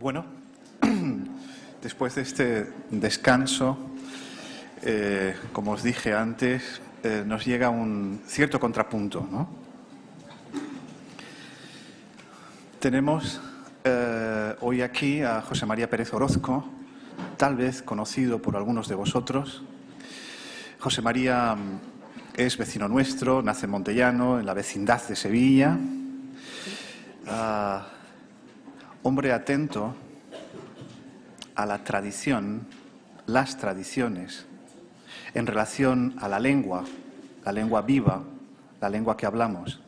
Bueno, después de este descanso, como os dije antes, nos llega un cierto contrapunto, ¿no? Tenemos hoy aquí a José María Pérez Orozco, tal vez conocido por algunos de vosotros. José María es vecino nuestro, nace en Montellano, en la vecindad de Sevilla. Hombre atento a la tradición, las tradiciones, en relación a la lengua viva, la lengua que hablamos.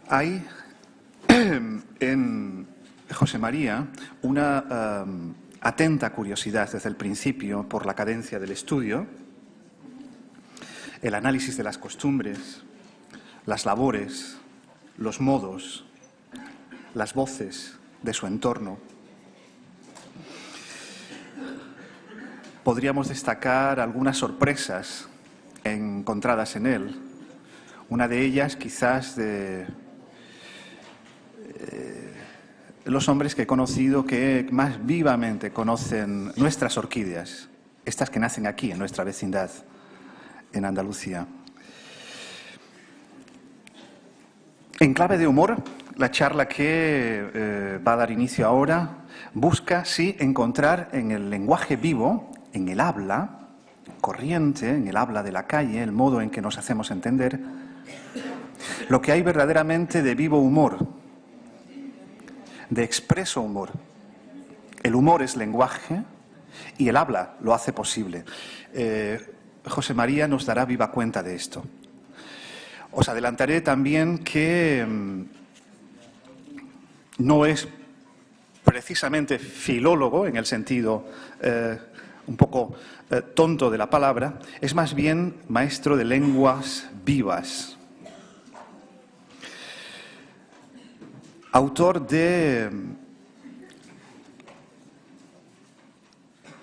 Hay en José María una atenta curiosidad desde el principio por la cadencia del estudio, el análisis de las costumbres, las labores, los modos, las voces de su entorno. Podríamos destacar algunas sorpresas encontradas en él. Una de ellas quizás de los hombres que he conocido que más vivamente conocen nuestras orquídeas, estas que nacen aquí en nuestra vecindad, en Andalucía. En clave de humor, la charla que va a dar inicio ahora busca, sí, encontrar en el lenguaje vivo, en el habla corriente, en el habla de la calle, el modo en que nos hacemos entender, lo que hay verdaderamente de vivo humor, de expreso humor. El humor es lenguaje y el habla lo hace posible. José María nos dará viva cuenta de esto. Os adelantaré también que no es precisamente filólogo, en el sentido un poco tonto de la palabra, es más bien maestro de lenguas vivas. Autor de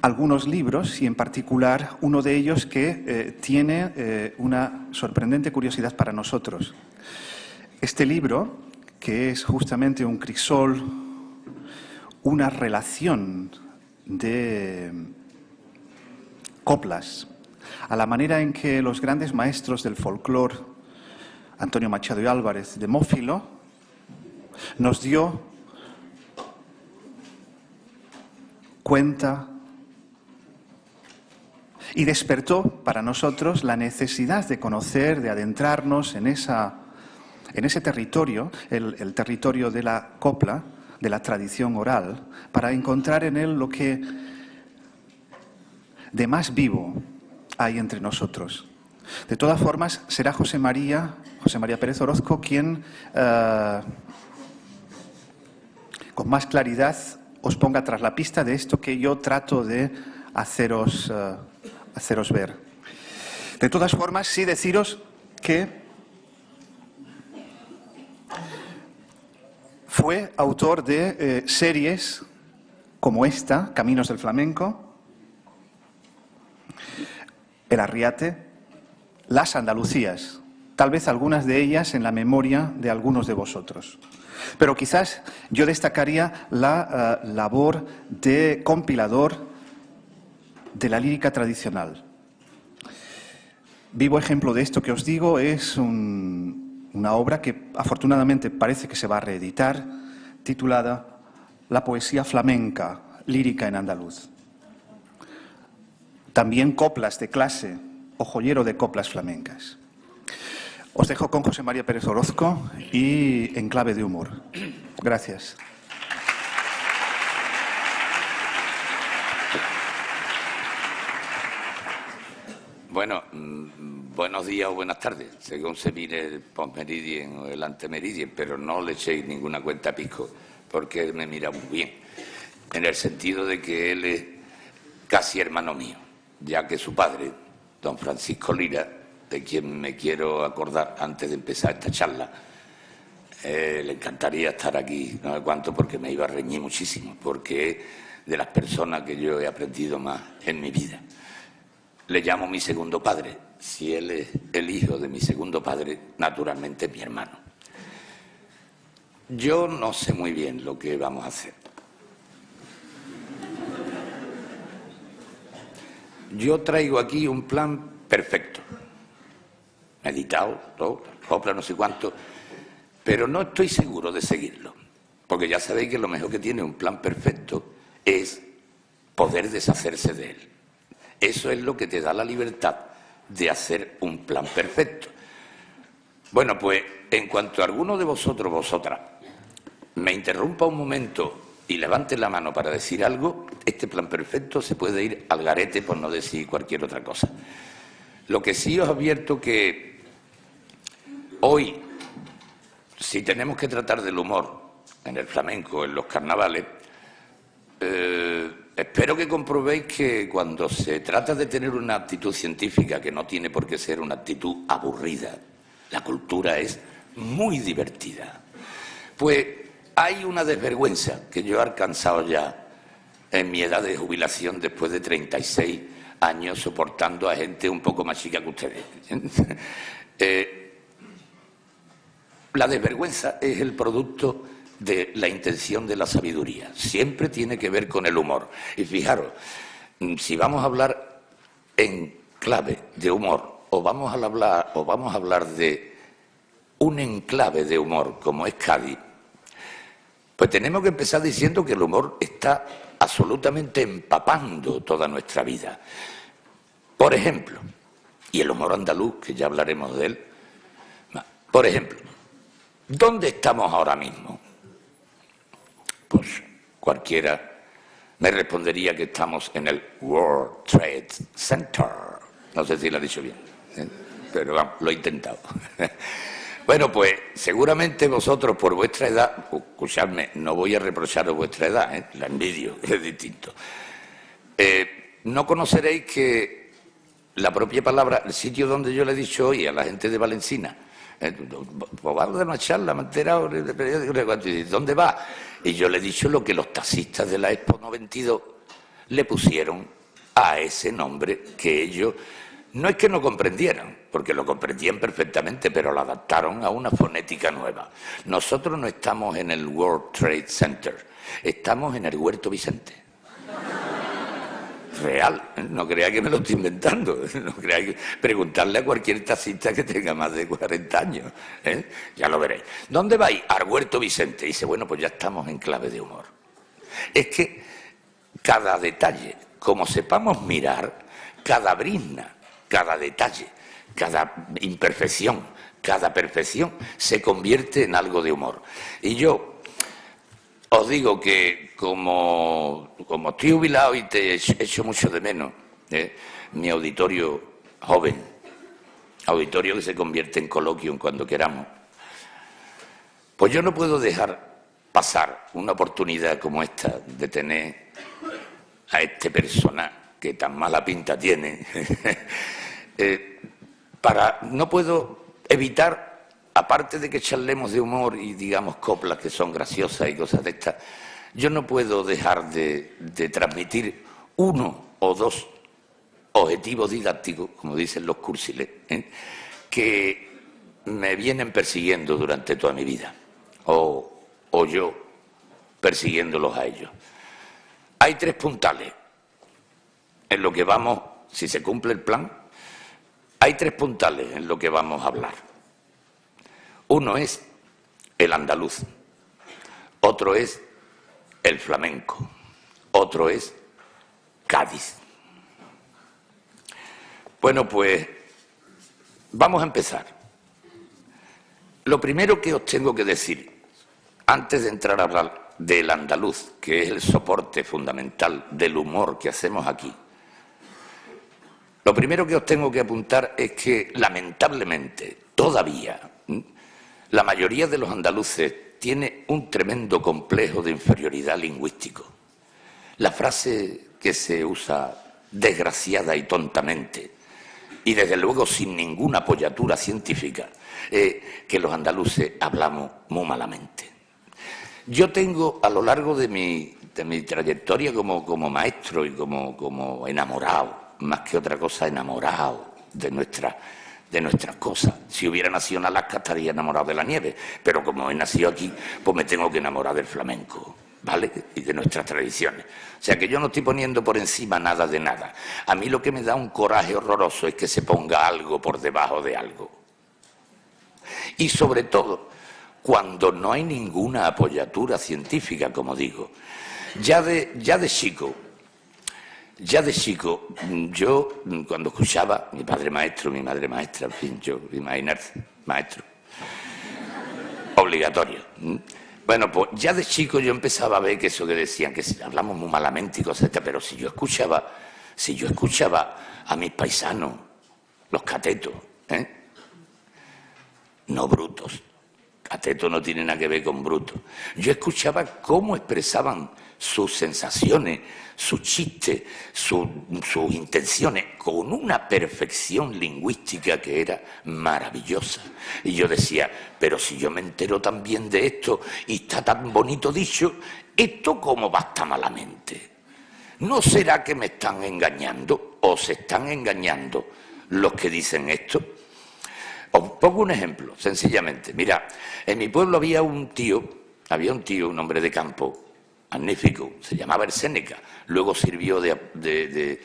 algunos libros y en particular uno de ellos que tiene una sorprendente curiosidad para nosotros. Este libro, que es justamente un crisol, una relación de coplas, a la manera en que los grandes maestros del folclore, Antonio Machado y Álvarez, Demófilo, nos dio cuenta y despertó para nosotros la necesidad de conocer, de adentrarnos en ese territorio, el territorio de la copla, de la tradición oral, para encontrar en él lo que de más vivo hay entre nosotros. De todas formas, será José María Pérez Orozco quien con más claridad os ponga tras la pista de esto que yo trato de haceros ver. De todas formas, sí deciros que fue autor de series como esta, Caminos del Flamenco, El Arriate, Las Andalucías, tal vez algunas de ellas en la memoria de algunos de vosotros. Pero quizás yo destacaría la labor de compilador de la lírica tradicional. Vivo ejemplo de esto que os digo es una obra que afortunadamente parece que se va a reeditar, titulada La poesía flamenca, lírica en andaluz. También coplas de clase o joyero de coplas flamencas. Os dejo con José María Pérez Orozco y en clave de humor. Gracias. Bueno, buenos días o buenas tardes, según se mire el postmeridien o el antemeridien, pero no le echéis ninguna cuenta a Pisco, porque él me mira muy bien, en el sentido de que él es casi hermano mío, ya que su padre, don Francisco Lira, de quien me quiero acordar antes de empezar esta charla, le encantaría estar aquí, no sé cuánto, porque me iba a reñir muchísimo, porque es de las personas que yo he aprendido más en mi vida. Le llamo mi segundo padre. Si él es el hijo de mi segundo padre, naturalmente es mi hermano. Yo no sé muy bien lo que vamos a hacer. Yo traigo aquí un plan perfecto, meditado, todo, copla, no sé cuánto, pero no estoy seguro de seguirlo, porque ya sabéis que lo mejor que tiene un plan perfecto es poder deshacerse de él. Eso es lo que te da la libertad de hacer un plan perfecto. Bueno, pues en cuanto a alguno de vosotros, vosotras, me interrumpa un momento y levante la mano para decir algo, este plan perfecto se puede ir al garete por no decir cualquier otra cosa. Lo que sí os advierto que hoy, si tenemos que tratar del humor en el flamenco, en los carnavales, espero que comprobéis que cuando se trata de tener una actitud científica, que no tiene por qué ser una actitud aburrida, la cultura es muy divertida. Pues hay una desvergüenza que yo he alcanzado ya en mi edad de jubilación después de 36 años soportando a gente un poco más chica que ustedes. La desvergüenza es el producto de la intención de la sabiduría. Siempre tiene que ver con el humor. Y fijaros, si vamos a hablar en clave de humor o vamos a hablar de un enclave de humor como es Cádiz, pues tenemos que empezar diciendo que el humor está absolutamente empapando toda nuestra vida. Por ejemplo, y el humor andaluz, que ya hablaremos de él, por ejemplo, ¿dónde estamos ahora mismo? Pues cualquiera me respondería que estamos en el World Trade Center. No sé si lo he dicho bien, pero vamos, lo he intentado. Bueno, pues seguramente vosotros por vuestra edad, escuchadme, no voy a reprocharos vuestra edad, la envidio, es distinto. No conoceréis que la propia palabra, el sitio donde yo le he dicho hoy a la gente de Valencina, pues va a dar una charla, me he enterado de periódico, ¿dónde va? Y yo le he dicho lo que los taxistas de la Expo 92 le pusieron a ese nombre que ellos, no es que no comprendieran, porque lo comprendían perfectamente, pero lo adaptaron a una fonética nueva. Nosotros no estamos en el World Trade Center, estamos en el Huerto Vicente. Real, no creáis que me lo estoy inventando, no creáis que preguntarle a cualquier taxista que tenga más de 40 años, ya lo veréis. ¿Dónde vais? Al Huerto Vicente. Y dice, bueno, pues ya estamos en clave de humor. Es que cada detalle, como sepamos mirar, cada brizna, cada detalle, cada imperfección, cada perfección, se convierte en algo de humor. Y yo os digo que como estoy jubilado y te echo mucho de menos, mi auditorio joven, auditorio que se convierte en coloquio cuando queramos, pues yo no puedo dejar pasar una oportunidad como esta de tener a este personaje que tan mala pinta tiene, no puedo evitar, aparte de que charlemos de humor y digamos coplas que son graciosas y cosas de estas, yo no puedo dejar de transmitir uno o dos objetivos didácticos, como dicen los cursiles, que me vienen persiguiendo durante toda mi vida, o yo persiguiéndolos a ellos. Hay 3 puntales en lo que vamos, si se cumple el plan, hay 3 puntales en lo que vamos a hablar. Uno es el andaluz, otro es el flamenco, otro es Cádiz. Bueno, pues vamos a empezar. Lo primero que os tengo que decir, antes de entrar a hablar del andaluz, que es el soporte fundamental del humor que hacemos aquí, lo primero que os tengo que apuntar es que, lamentablemente, todavía, la mayoría de los andaluces tiene un tremendo complejo de inferioridad lingüístico. La frase que se usa desgraciada y tontamente, y desde luego sin ninguna apoyatura científica, que los andaluces hablamos muy malamente. Yo tengo, a lo largo de mi trayectoria como maestro y como enamorado, más que otra cosa enamorado de de nuestras cosas. Si hubiera nacido en Alaska estaría enamorado de la nieve, pero como he nacido aquí, pues me tengo que enamorar del flamenco, ¿vale? Y de nuestras tradiciones. O sea que yo no estoy poniendo por encima nada de nada. A mí lo que me da un coraje horroroso es que se ponga algo por debajo de algo. Y sobre todo, cuando no hay ninguna apoyatura científica, como digo. Ya de chico, yo cuando escuchaba, mi padre maestro, mi madre maestra, en fin, yo, imaginarse, maestro, obligatorio. Bueno, pues ya de chico yo empezaba a ver que eso que decían, que hablamos muy malamente y cosas, pero si yo escuchaba a mis paisanos, los catetos, no brutos, cateto no tiene nada que ver con bruto, yo escuchaba cómo expresaban sus sensaciones, sus chistes, sus intenciones, con una perfección lingüística que era maravillosa. Y yo decía, pero si yo me entero también de esto y está tan bonito dicho, ¿esto cómo va tan malamente? ¿No será que me están engañando o se están engañando los que dicen esto? Os pongo un ejemplo, sencillamente. Mira, en mi pueblo había un tío, un hombre de campo, magnífico, se llamaba el Séneca, luego sirvió de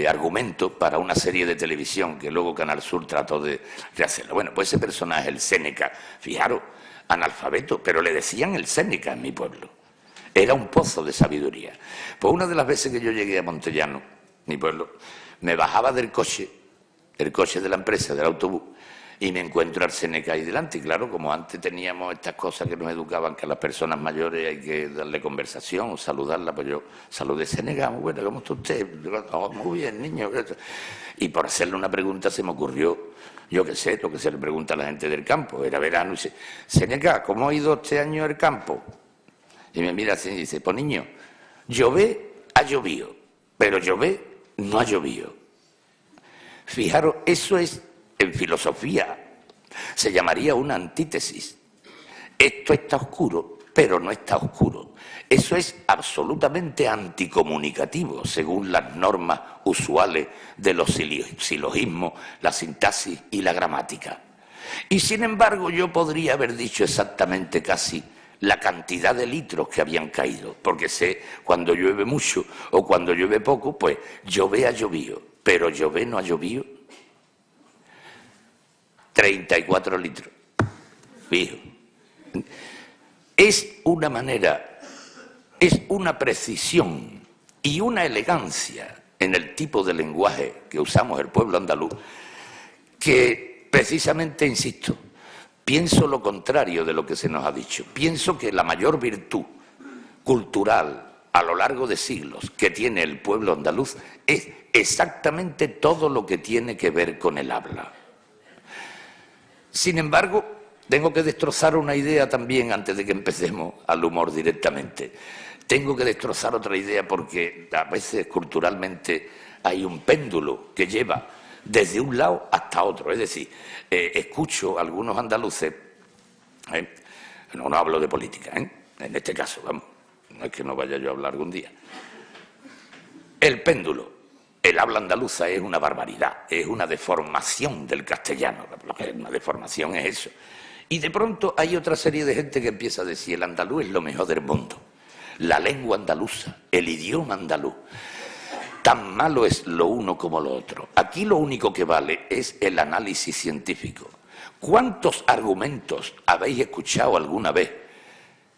argumento para una serie de televisión que luego Canal Sur trató de hacerlo. Bueno, pues ese personaje, el Séneca, fijaros, analfabeto, pero le decían el Séneca en mi pueblo. Era un pozo de sabiduría. Pues una de las veces que yo llegué a Montellano, mi pueblo, me bajaba del coche de la empresa, del autobús, y me encuentro al Séneca ahí delante. Y claro, como antes teníamos estas cosas que nos educaban, que a las personas mayores hay que darle conversación o saludarla, pues yo saludé: Séneca, muy buena, ¿cómo está usted? Oh, muy bien, niño. Y por hacerle una pregunta se me ocurrió, yo qué sé, lo que se le pregunta a la gente del campo. Era verano y dice: Séneca, ¿cómo ha ido este año el campo? Y me mira así y dice: pues niño, llover ha llovido, pero llover no ha llovido. Fijaros, eso es, en filosofía, se llamaría una antítesis. Esto está oscuro, pero no está oscuro. Eso es absolutamente anticomunicativo, según las normas usuales de los silogismos, la sintaxis y la gramática. Y sin embargo, yo podría haber dicho exactamente casi la cantidad de litros que habían caído, porque sé cuando llueve mucho o cuando llueve poco, pues llover ha llovido, pero llover no ha llovido. 34 litros, fijo. Es una manera, es una precisión y una elegancia en el tipo de lenguaje que usamos el pueblo andaluz, que precisamente, insisto, pienso lo contrario de lo que se nos ha dicho. Pienso que la mayor virtud cultural a lo largo de siglos que tiene el pueblo andaluz es exactamente todo lo que tiene que ver con el habla. Sin embargo, tengo que destrozar una idea también antes de que empecemos al humor directamente. Tengo que destrozar otra idea porque a veces culturalmente hay un péndulo que lleva desde un lado hasta otro. Es decir, escucho a algunos andaluces, no hablo de política, en este caso, vamos, no es que no vaya yo a hablar algún día. El péndulo. El habla andaluza es una barbaridad, es una deformación del castellano. Una deformación es eso. Y de pronto hay otra serie de gente que empieza a decir: el andaluz es lo mejor del mundo. La lengua andaluza, el idioma andaluz. Tan malo es lo uno como lo otro. Aquí lo único que vale es el análisis científico. ¿Cuántos argumentos habéis escuchado alguna vez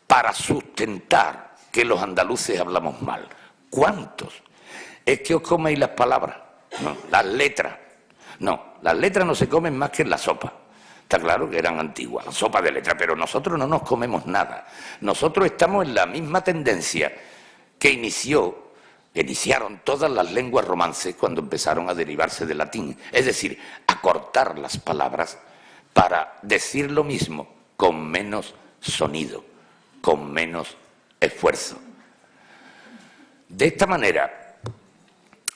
para sustentar que los andaluces hablamos mal? ¿Cuántos? ¿Es que os coméis las palabras? No, las letras. No, las letras no se comen más que en la sopa. Está claro que eran antiguas, la sopa de letras, pero nosotros no nos comemos nada. Nosotros estamos en la misma tendencia que iniciaron todas las lenguas romances cuando empezaron a derivarse del latín. Es decir, acortar las palabras para decir lo mismo con menos sonido, con menos esfuerzo. De esta manera,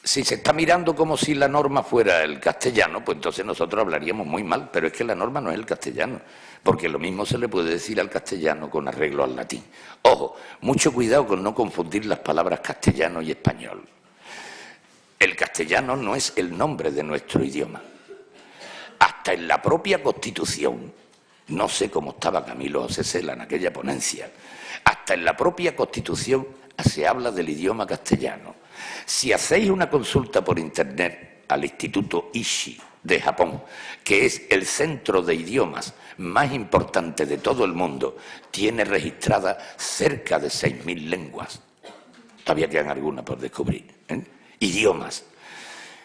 si se está mirando como si la norma fuera el castellano, pues entonces nosotros hablaríamos muy mal, pero es que la norma no es el castellano, porque lo mismo se le puede decir al castellano con arreglo al latín. Ojo, mucho cuidado con no confundir las palabras castellano y español. El castellano no es el nombre de nuestro idioma. Hasta hasta en la propia Constitución, no sé cómo estaba Camilo José Cela en aquella ponencia, hasta en la propia Constitución se habla del idioma castellano. Si hacéis una consulta por internet al Instituto Ishi de Japón, que es el centro de idiomas más importante de todo el mundo, tiene registradas cerca de 6.000 lenguas. Todavía quedan algunas por descubrir, ¿eh? Idiomas.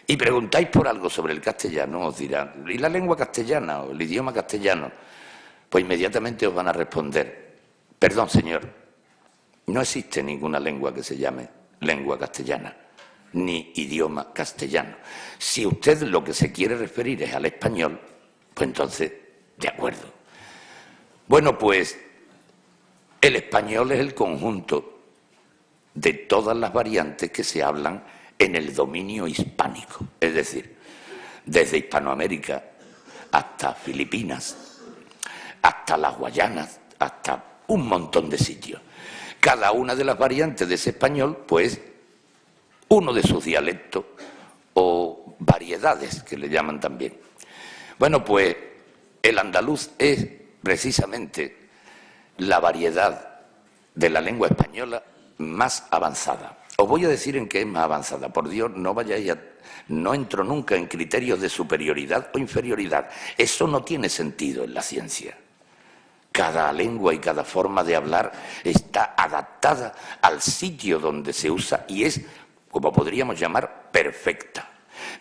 Y preguntáis por algo sobre el castellano, os dirán, ¿y la lengua castellana o el idioma castellano? Pues inmediatamente os van a responder, perdón señor, no existe ninguna lengua que se llame lengua castellana, ni idioma castellano. Si usted lo que se quiere referir es al español, pues entonces, de acuerdo. Bueno, pues el español es el conjunto de todas las variantes que se hablan en el dominio hispánico, es decir, desde Hispanoamérica hasta Filipinas, hasta las Guayanas, hasta un montón de sitios. Cada una de las variantes de ese español, pues, uno de sus dialectos o variedades, que le llaman también. Bueno, pues el andaluz es precisamente la variedad de la lengua española más avanzada. Os voy a decir en qué es más avanzada. Por Dios, no vayáis a... No entro nunca en criterios de superioridad o inferioridad. Eso no tiene sentido en la ciencia. Cada lengua y cada forma de hablar está adaptada al sitio donde se usa y es, como podríamos llamar, perfecta.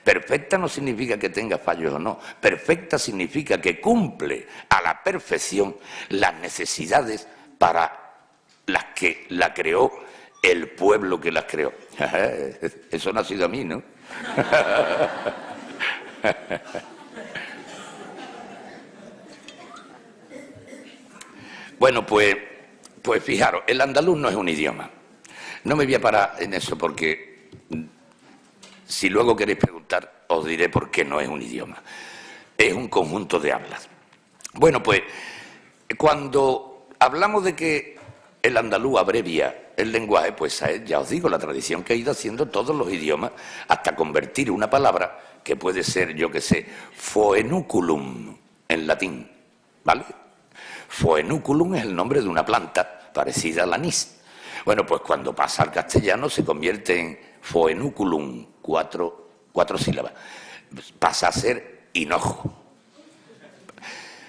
Perfecta no significa que tenga fallos o no. Perfecta significa que cumple a la perfección las necesidades para las que la creó el pueblo que las creó. Eso no ha sido a mí, ¿no? Bueno, pues fijaros, el andaluz no es un idioma. No me voy a parar en eso porque si luego queréis preguntar, os diré por qué no es un idioma. Es un conjunto de hablas. Bueno, pues cuando hablamos de que el andaluz abrevia el lenguaje, pues ya os digo, la tradición que ha ido haciendo todos los idiomas hasta convertir una palabra que puede ser, yo qué sé, foenuculum en latín, ¿vale? Foenuculum es el nombre de una planta parecida al anís. Bueno, pues cuando pasa al castellano se convierte en foenuculum, cuatro sílabas. Pasa a ser hinojo.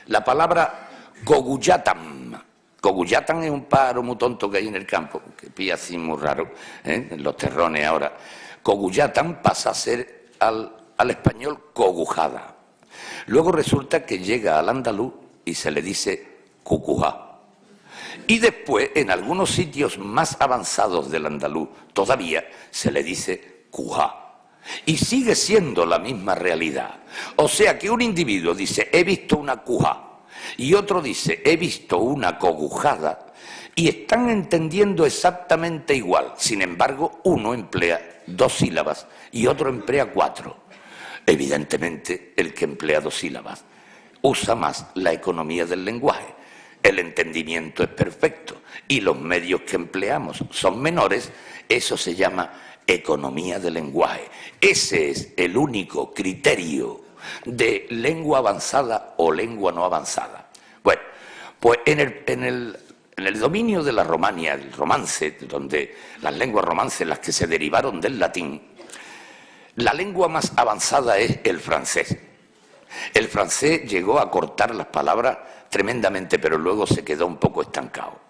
La palabra cogullatam. Cogullatam es un pájaro muy tonto que hay en el campo, que pilla así muy raro, en los terrones ahora. Cogullatam pasa a ser al español cogujada. Luego resulta que llega al andaluz y se le dice cucujá. Y después, en algunos sitios más avanzados del andaluz, todavía se le dice cujá. Y sigue siendo la misma realidad. O sea que un individuo dice, he visto una cujá, y otro dice, he visto una cogujada, y están entendiendo exactamente igual. Sin embargo, uno emplea 2 sílabas y otro emplea 4. Evidentemente, el que emplea 2 sílabas usa más la economía del lenguaje. El entendimiento es perfecto y los medios que empleamos son menores. Eso se llama economía del lenguaje. Ese es el único criterio de lengua avanzada o lengua no avanzada. Bueno, pues en el dominio de la Romania, el romance, donde las lenguas romances, las que se derivaron del latín, la lengua más avanzada es el francés. El francés llegó a cortar las palabras tremendamente, pero luego se quedó un poco estancado.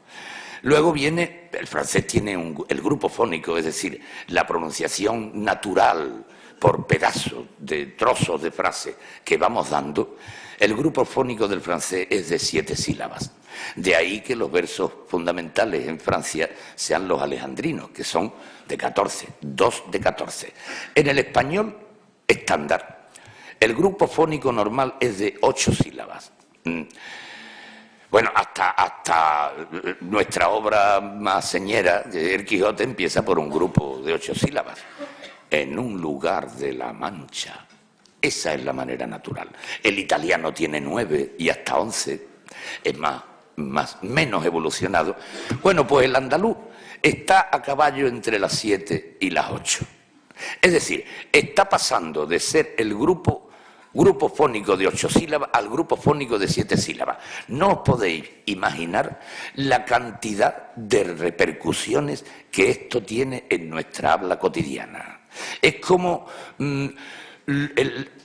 Luego viene, el francés tiene el grupo fónico, es decir, la pronunciación natural por pedazos de trozos de frase que vamos dando. El grupo fónico del francés es de 7 sílabas. De ahí que los versos fundamentales en Francia sean los alejandrinos, que son de 14, 2 de 14. En el español estándar, el grupo fónico normal es de 8 sílabas. Bueno, hasta nuestra obra más señera, El Quijote, empieza por un grupo de 8 sílabas. En un lugar de la Mancha. Esa es la manera natural. El italiano tiene 9 y hasta 11. Es menos evolucionado. Bueno, pues el andaluz está a caballo entre las 7 y las 8. Es decir, está pasando de ser el grupo grupo fónico de 8 sílabas al grupo fónico de 7 sílabas. No os podéis imaginar la cantidad de repercusiones que esto tiene en nuestra habla cotidiana. Es como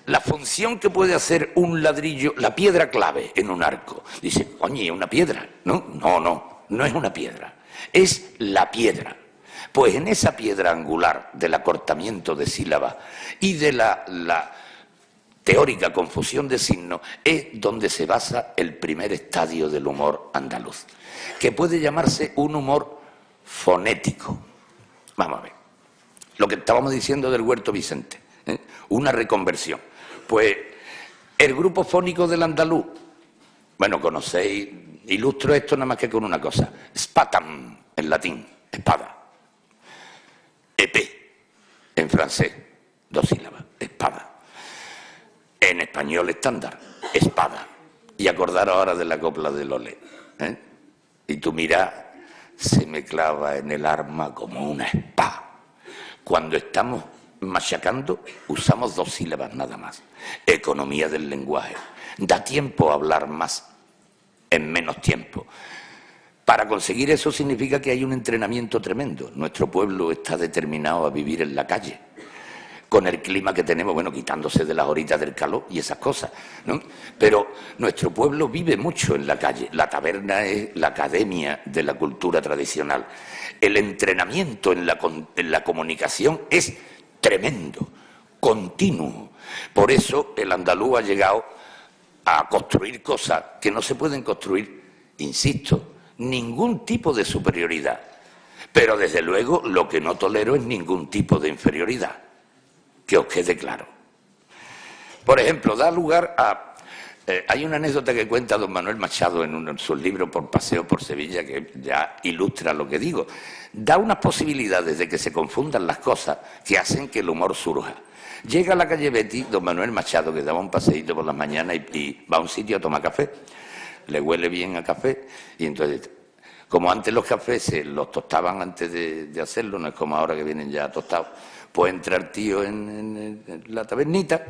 la función que puede hacer un ladrillo, la piedra clave en un arco. Dice, oye, ¿una piedra? No es una piedra, es la piedra. Pues en esa piedra angular del acortamiento de sílabas y de la teórica confusión de signos es donde se basa el primer estadio del humor andaluz, que puede llamarse un humor fonético. Vamos a ver, lo que estábamos diciendo del Huerto Vicente, una reconversión. Pues el grupo fónico del andaluz, bueno, conocéis, ilustro esto nada más que con una cosa, spatam en latín, espada. Épée, en francés, 2 sílabas, espada. En español estándar, espada. Y acordaros ahora de la copla de Lolé. Y tú mirás, se me clava en el arma como una espada. Cuando estamos machacando, usamos 2 sílabas nada más. Economía del lenguaje. Da tiempo a hablar más en menos tiempo. Para conseguir eso significa que hay un entrenamiento tremendo. Nuestro pueblo está determinado a vivir en la calle, con el clima que tenemos, bueno, quitándose de las horitas del calor y esas cosas, ¿no? Pero nuestro pueblo vive mucho en la calle. La taberna es la academia de la cultura tradicional. El entrenamiento en la comunicación es tremendo, continuo. Por eso el andaluz ha llegado a construir cosas que no se pueden construir, insisto, ningún tipo de superioridad, pero desde luego lo que no tolero es ningún tipo de inferioridad, que os quede claro. Por ejemplo, da lugar a... hay una anécdota que cuenta don Manuel Machado en sus libros Por paseo por Sevilla, que ya ilustra lo que digo. Da unas posibilidades de que se confundan las cosas que hacen que el humor surja. Llega a la calle Betty don Manuel Machado, que daba un paseíto por las mañanas y va a un sitio a tomar café. Le huele bien a café y entonces, como antes los cafés se los tostaban antes de hacerlo, no es como ahora que vienen ya tostados, pues entra el tío en la tabernita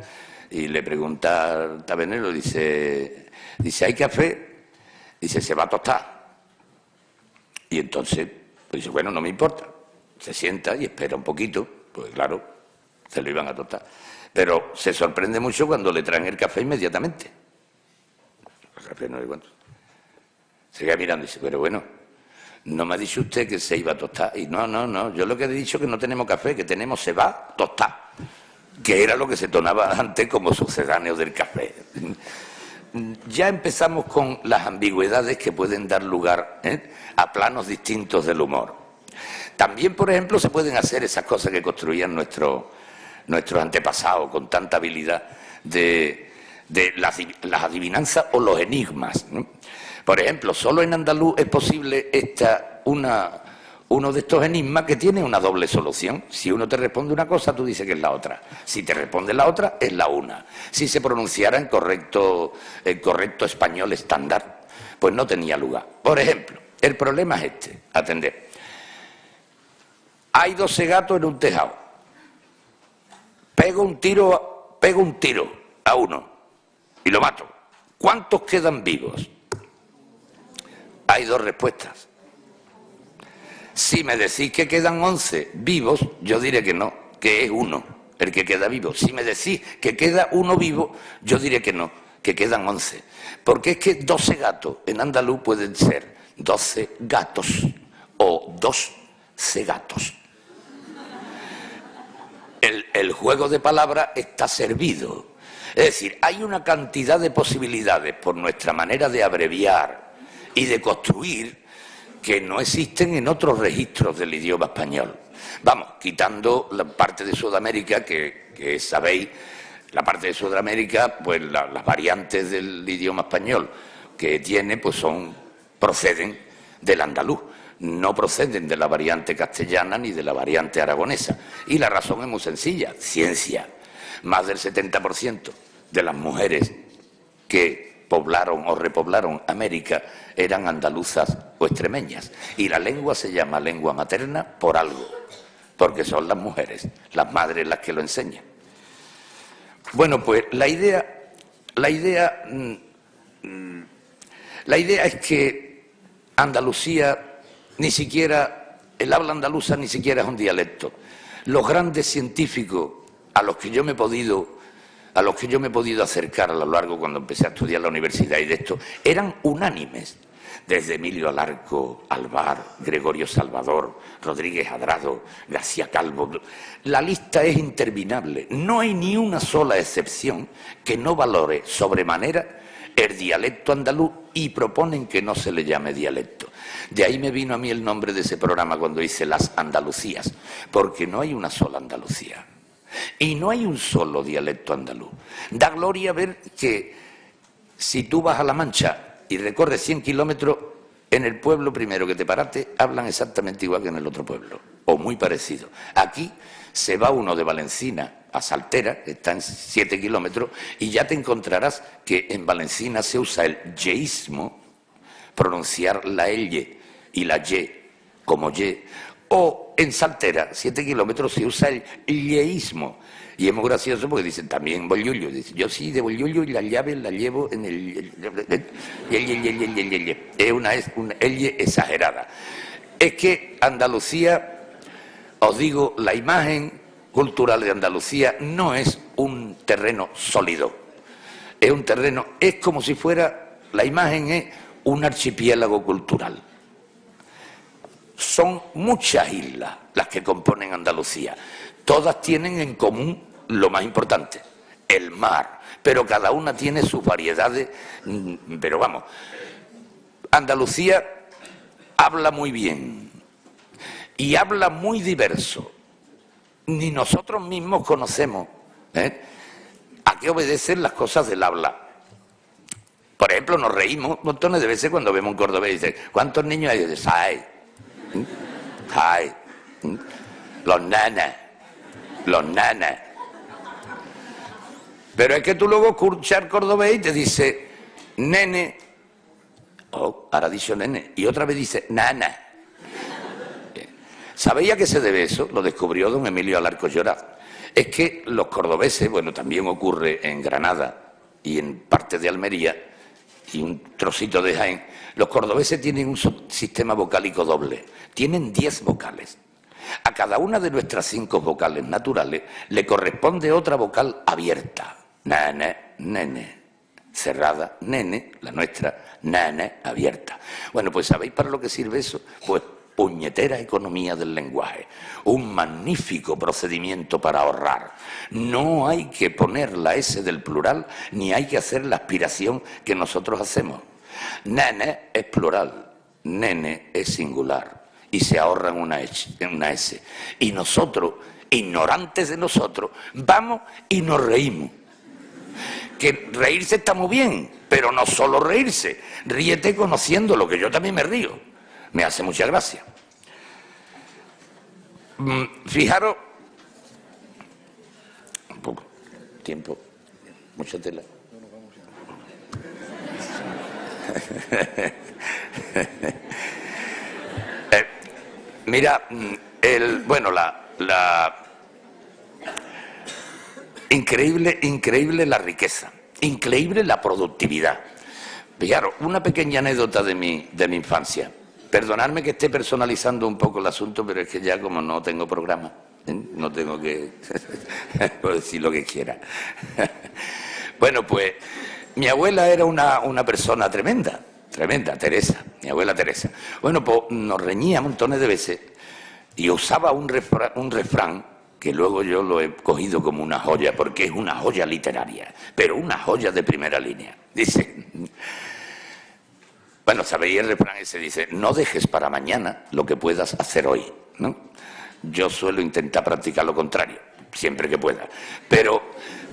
y le pregunta al tabernero, dice, ¿hay café? Dice, se va a tostar. Y entonces, pues dice, bueno, no me importa. Se sienta y espera un poquito, pues claro, se lo iban a tostar. Pero se sorprende mucho cuando le traen el café inmediatamente. No sé cuánto. Se queda mirando y dice, pero bueno, no me ha dicho usted que se iba a tostar. Y no, yo lo que he dicho es que no tenemos café, que tenemos se va a tostar, que era lo que se tomaba antes como sucedáneo del café. Ya empezamos con las ambigüedades que pueden dar lugar a planos distintos del humor. También, por ejemplo, se pueden hacer esas cosas que construían nuestros antepasados con tanta habilidad de las adivinanzas o los enigmas, ¿no? Por ejemplo, solo en andaluz es posible uno de estos enigmas que tiene una doble solución. Si uno te responde una cosa, tú dices que es la otra. Si te responde la otra, es la una. Si se pronunciara en correcto español estándar, pues no tenía lugar. Por ejemplo, el problema es este, atender. Hay 12 gatos en un tejado. Pego un tiro a uno y lo mato. ¿Cuántos quedan vivos? Hay 2 respuestas. Si me decís que quedan 11 vivos, yo diré que no, que es uno el que queda vivo. Si me decís que queda uno vivo, yo diré que no, que quedan 11. Porque es que 12 gatos en andaluz pueden ser 12 gatos o 12 gatos. El juego de palabras está servido. Es decir, hay una cantidad de posibilidades por nuestra manera de abreviar y de construir que no existen en otros registros del idioma español. Vamos, quitando la parte de Sudamérica, que sabéis, la parte de Sudamérica, pues las variantes del idioma español que tiene, pues proceden del andaluz. No proceden de la variante castellana ni de la variante aragonesa. Y la razón es muy sencilla, ciencia. Más del 70% de las mujeres que poblaron o repoblaron América eran andaluzas o extremeñas. Y la lengua se llama lengua materna por algo, porque son las mujeres, las madres las que lo enseñan. Bueno, pues la idea es que Andalucía, ni siquiera, el habla andaluza ni siquiera es un dialecto. Los grandes científicos a los que yo me he podido acercar a lo largo cuando empecé a estudiar en la universidad y de esto, eran unánimes. Desde Emilio Alarco, Alvar, Gregorio Salvador, Rodríguez Adrado, García Calvo. La lista es interminable. No hay ni una sola excepción que no valore sobremanera el dialecto andaluz y proponen que no se le llame dialecto. De ahí me vino a mí el nombre de ese programa cuando hice Las Andalucías, porque no hay una sola Andalucía y no hay un solo dialecto andaluz. Da gloria ver que si tú vas a La Mancha y recorres 100 kilómetros, en el pueblo primero que te paraste hablan exactamente igual que en el otro pueblo, o muy parecido. Aquí se va uno de Valencina a Saltera, que está en 7 kilómetros, y ya te encontrarás que en Valencina se usa el yeísmo, pronunciar la L y la Y como Y, o en Saltera, 7 kilómetros, se usa el yeísmo. Y es muy gracioso porque dicen también Bollullo. Dice, yo sí de Bollullo y las llaves las llevo en el... Es una L exagerada. Es que Andalucía, os digo, la imagen cultural de Andalucía no es un terreno sólido. Es un terreno, es como si fuera, la imagen es un archipiélago cultural. Son muchas islas las que componen Andalucía. Todas tienen en común lo más importante, el mar, pero cada una tiene sus variedades. Pero vamos, Andalucía habla muy bien y habla muy diverso. Ni nosotros mismos conocemos a qué obedecen las cosas del habla. Por ejemplo, nos reímos montones de veces cuando vemos un cordobés y dice, ¿cuántos niños hay? Y dice, ¡ay! ¡ay! Los nanas. Pero es que tú luego escuchas cordobés y te dice, nene, ahora ha dicho nene, y otra vez dice, nana. ¿Sabéis a qué se debe eso? Lo descubrió don Emilio Alarco Llorad. Es que los cordobeses, bueno, también ocurre en Granada y en parte de Almería y un trocito de Jaén, los cordobeses tienen un sistema vocálico doble, tienen 10 vocales. A cada una de nuestras 5 vocales naturales le corresponde otra vocal abierta. Nana, nene. Cerrada, nene, la nuestra, nana, abierta. Bueno, pues ¿sabéis para lo que sirve eso? Pues puñetera economía del lenguaje. Un magnífico procedimiento para ahorrar. No hay que poner la S del plural, ni hay que hacer la aspiración que nosotros hacemos. Nana es plural, nene es singular. Y se ahorran una S. Y nosotros, ignorantes de nosotros, vamos y nos reímos. Que reírse está muy bien, pero no solo reírse. Ríete conociendo lo que yo también me río. Me hace mucha gracia. Fijaros... Un poco. Tiempo. Mucha tela. Mira, increíble la riqueza, increíble la productividad. Fijaros, una pequeña anécdota de mi infancia. Perdonadme que esté personalizando un poco el asunto, pero es que ya como no tengo programa, no tengo que puedo decir lo que quiera. Bueno, pues mi abuela era una persona tremenda, Teresa, mi abuela Teresa. Bueno, pues nos reñía montones de veces y usaba un refrán que luego yo lo he cogido como una joya, porque es una joya literaria, pero una joya de primera línea. Dice, bueno, sabéis el refrán ese, dice, no dejes para mañana lo que puedas hacer hoy, ¿no? Yo suelo intentar practicar lo contrario, siempre que pueda. Pero,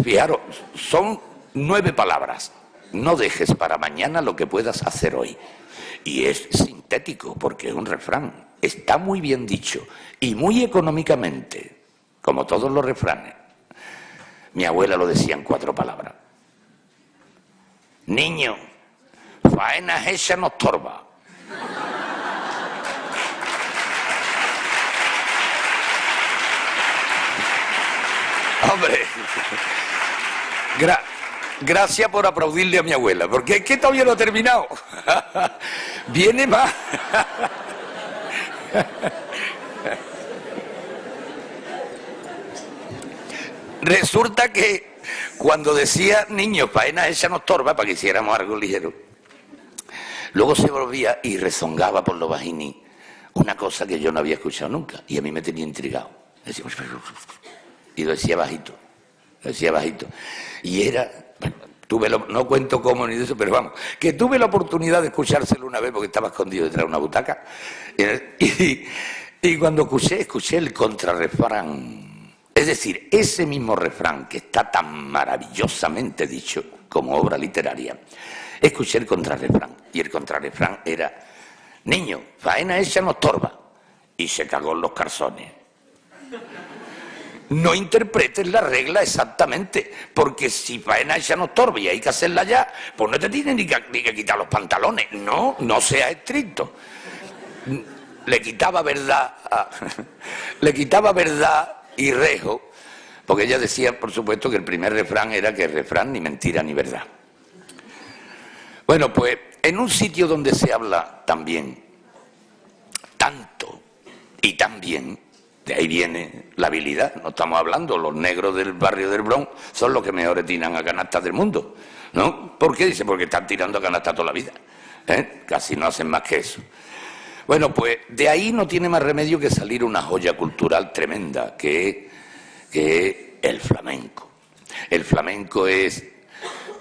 fijaros, son 9 palabras. No dejes para mañana lo que puedas hacer hoy. Y es sintético, porque es un refrán. Está muy bien dicho y muy económicamente, como todos los refranes. Mi abuela lo decía en 4 palabras. Niño, faena hecha no estorba. Hombre, Gracias por aplaudirle a mi abuela, porque es que todavía no he terminado. Viene más. Resulta que cuando decía niños, faena ella nos torba para que hiciéramos algo ligero, luego se volvía y rezongaba por lo bajiní una cosa que yo no había escuchado nunca y a mí me tenía intrigado. Y lo decía bajito, y era, bueno, no cuento cómo ni de eso, pero vamos, que tuve la oportunidad de escuchárselo una vez porque estaba escondido detrás de una butaca y cuando escuché el contrarrefrán. Es decir, ese mismo refrán que está tan maravillosamente dicho como obra literaria, escuché el contrarrefrán, y el contrarrefrán era: niño, faena hecha no estorba, y se cagó en los calzones. No interpretes la regla exactamente, porque si faena hecha no estorba y hay que hacerla ya, pues no te tienes ni que quitar los pantalones. No seas estricto. Le quitaba verdad y rejo, porque ella decía, por supuesto, que el primer refrán era que el refrán ni mentira ni verdad. Bueno, pues en un sitio donde se habla también tanto y tan bien, de ahí viene la habilidad. No estamos hablando, los negros del barrio del Bronx son los que mejor tiran a canastas del mundo, ¿no? ¿Por qué? Dice, porque están tirando a canastas toda la vida, casi no hacen más que eso. Bueno, pues de ahí no tiene más remedio que salir una joya cultural tremenda, que es el flamenco. El flamenco es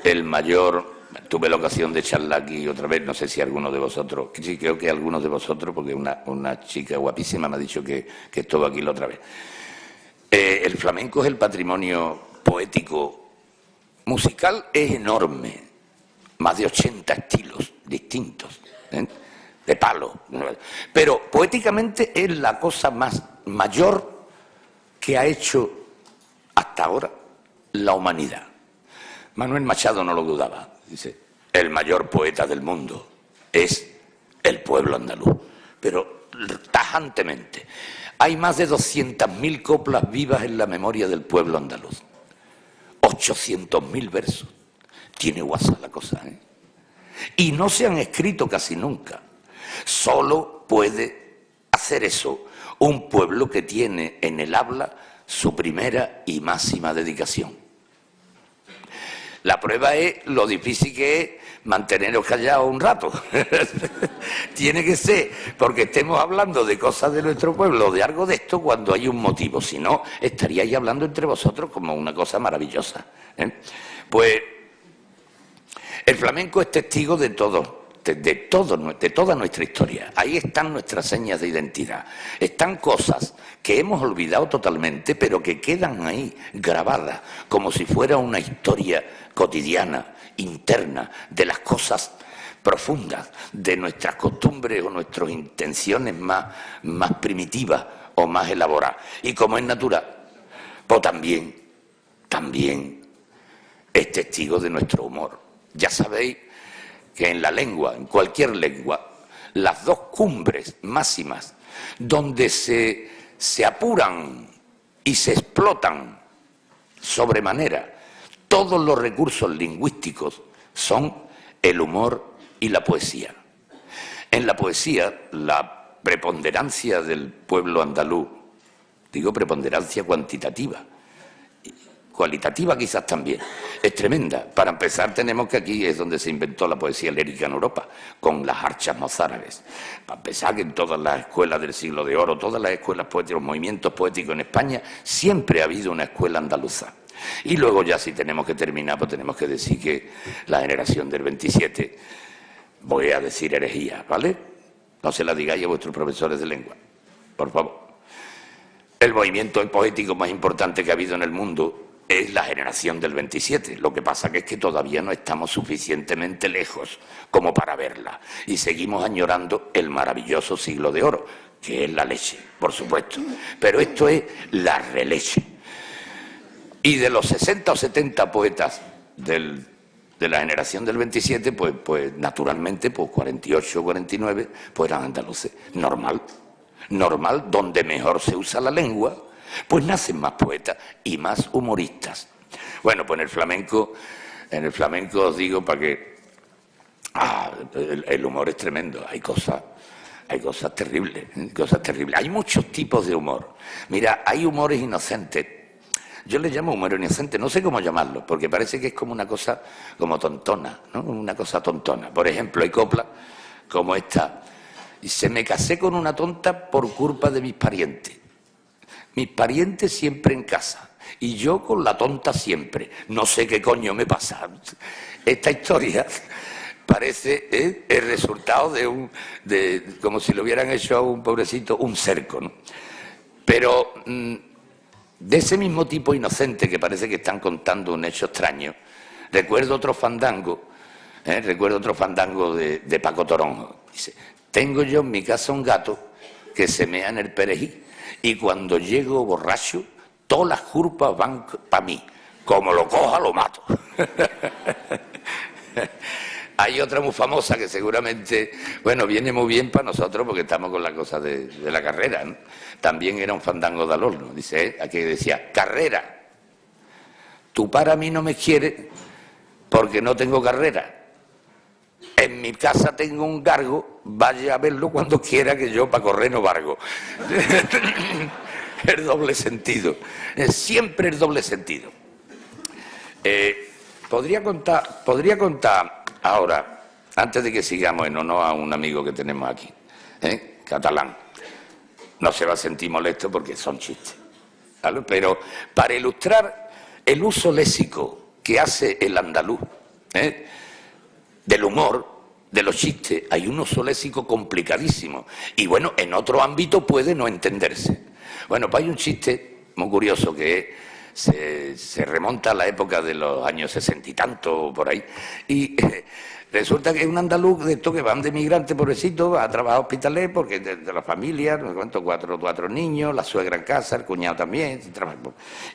el mayor. Tuve la ocasión de charlar aquí otra vez, no sé si alguno de vosotros, sí, creo que algunos de vosotros, porque una chica guapísima me ha dicho que estuvo aquí la otra vez. El flamenco es el patrimonio poético, musical es enorme, más de 80 estilos distintos, de palo, pero poéticamente es la cosa más mayor que ha hecho hasta ahora la humanidad. Manuel Machado no lo dudaba, dice, el mayor poeta del mundo es el pueblo andaluz, pero tajantemente. Hay más de 200.000 coplas vivas en la memoria del pueblo andaluz, 800.000 versos, tiene guasa la cosa, y no se han escrito casi nunca. Solo puede hacer eso un pueblo que tiene en el habla su primera y máxima dedicación. La prueba es lo difícil que es manteneros callados un rato. Tiene que ser porque estemos hablando de cosas de nuestro pueblo, de algo de esto, cuando hay un motivo. Si no, estaríais hablando entre vosotros como una cosa maravillosa. Pues el flamenco es testigo de todo. De toda nuestra historia. Ahí están nuestras señas de identidad. Están cosas que hemos olvidado totalmente, pero que quedan ahí grabadas, como si fuera una historia cotidiana, interna, de las cosas profundas, de nuestras costumbres o nuestras intenciones más primitivas o más elaboradas. Y como es natural, pues también es testigo de nuestro humor. Ya sabéis que en la lengua, en cualquier lengua, las dos cumbres máximas donde se apuran y se explotan sobremanera todos los recursos lingüísticos son el humor y la poesía. En la poesía, la preponderancia del pueblo andaluz, digo preponderancia cuantitativa, cualitativa quizás también, es tremenda. Para empezar tenemos que aquí es donde se inventó la poesía lírica en Europa, con las archas mozárabes. Para empezar que en todas las escuelas del siglo de oro, todas las escuelas poéticas, los movimientos poéticos en España, siempre ha habido una escuela andaluza. Y luego ya si tenemos que terminar, pues tenemos que decir que la generación del 27, voy a decir herejía, ¿vale? No se la digáis a vuestros profesores de lengua, por favor. El movimiento poético más importante que ha habido en el mundo es la generación del 27. Lo que pasa que es que todavía no estamos suficientemente lejos como para verla. Y seguimos añorando el maravilloso siglo de oro, que es la leche, por supuesto. Pero esto es la releche. Y de los 60 o 70 poetas de la generación del 27, pues naturalmente, 48 o 49, pues eran andaluces. Normal, donde mejor se usa la lengua, pues nacen más poetas y más humoristas. Bueno, pues en el flamenco os digo para que el humor es tremendo, hay cosas terribles, cosas terribles. Hay muchos tipos de humor. Mira, hay humores inocentes. Yo le llamo humor inocente, no sé cómo llamarlo, porque parece que es como una cosa como tontona, ¿no? Una cosa tontona. Por ejemplo, hay coplas como esta. Y se me casé con una tonta por culpa de mis parientes. Mis parientes siempre en casa y yo con la tonta siempre. No sé qué coño me pasa. Esta historia parece el resultado de como si lo hubieran hecho a un pobrecito un cerco, ¿no? Pero de ese mismo tipo inocente que parece que están contando un hecho extraño, recuerdo otro fandango de Paco Toronjo. Dice: tengo yo en mi casa un gato que se mea en el perejil y cuando llego borracho todas las culpas van para mí. Como lo coja lo mato. Hay otra muy famosa que seguramente, bueno, viene muy bien para nosotros porque estamos con la cosa de la carrera, ¿no? También era un fandango de Alorno. Dice, aquí decía: carrera, tu para mí no me quiere porque no tengo carrera. En mi casa tengo un gargo, vaya a verlo cuando quiera que yo para correr no valgo. El doble sentido, siempre el doble sentido. Podría contar ahora, antes de que sigamos, en honor a un amigo que tenemos aquí, catalán. No se va a sentir molesto porque son chistes, ¿vale? Pero para ilustrar el uso léxico que hace el andaluz, del humor, de los chistes, hay un uso léxico complicadísimo. Y bueno, en otro ámbito puede no entenderse. Bueno, pues hay un chiste muy curioso que se remonta a la época de los años 60 y tanto, por ahí. Y resulta que es un andaluz de estos que van de migrantes, pobrecitos, a trabajar hospitales, porque de la familia, no sé cuánto, cuatro niños, la suegra en casa, el cuñado también,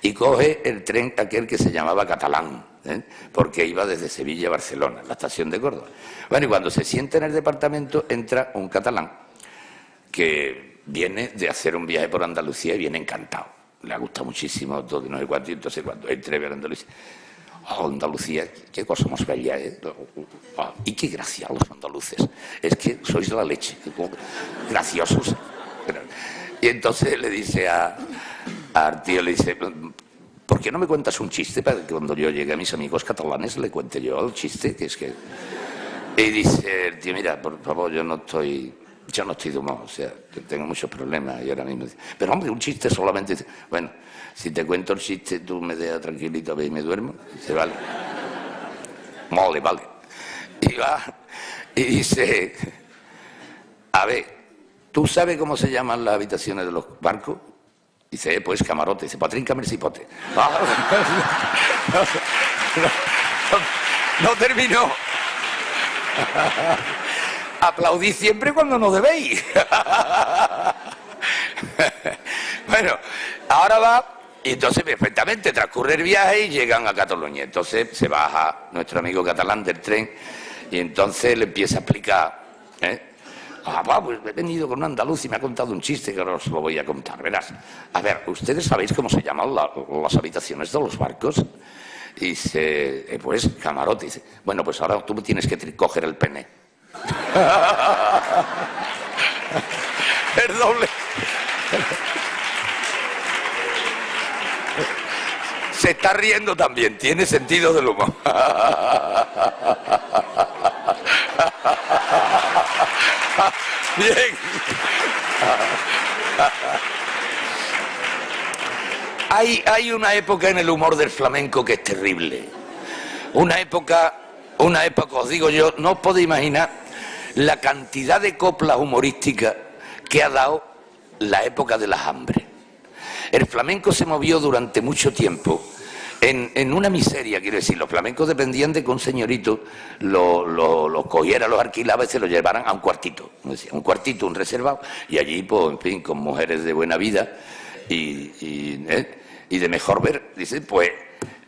y coge el tren aquel que se llamaba Catalán, porque iba desde Sevilla a Barcelona, la estación de Córdoba. Bueno, y cuando se sienta en el departamento, entra un catalán que viene de hacer un viaje por Andalucía y viene encantado. Le ha gustado muchísimo todo, no sé cuánto, y entonces cuando entre a Andalucía, Andalucía, qué cosa más bella, y qué gracia los andaluces, es que sois la leche, graciosos. Y entonces le dice al tío, le dice: ¿por qué no me cuentas un chiste para que cuando yo llegue a mis amigos catalanes le cuente yo el chiste? Que es que... Y dice el tío: mira, por favor, yo no estoy de humor, o sea, tengo muchos problemas y ahora mismo... Pero hombre, un chiste solamente... Bueno, si te cuento el chiste, tú me dejas tranquilito y me duermo. Dice: vale. Vale. Y va y dice: a ver, ¿tú sabes cómo se llaman las habitaciones de los barcos? Dice: pues camarote. Dice: pues tríncame el cipote. No terminó. Aplaudid siempre cuando no debéis. Bueno, ahora va, y entonces perfectamente transcurre el viaje y llegan a Cataluña. Entonces se baja nuestro amigo catalán del tren y entonces le empieza a explicar, pues he venido con un andaluz y me ha contado un chiste que ahora os lo voy a contar. Verás, a ver, ¿ustedes sabéis cómo se llaman las habitaciones de los barcos? Y dice: pues camarote. Dice: bueno, pues ahora tú tienes que coger el pene. El doble. Se está riendo también, tiene sentido del humor. Bien. Hay una época en el humor del flamenco que es terrible. Una época, os digo yo, no os podéis imaginar la cantidad de coplas humorísticas que ha dado la época de las hambres. El flamenco se movió durante mucho tiempo en una miseria, quiero decir. Los flamencos dependían de que un señorito los cogiera, los alquilaba y se los llevaran a un cuartito. Un cuartito, un reservado, y allí, pues, en fin, con mujeres de buena vida y de mejor ver, dice, pues,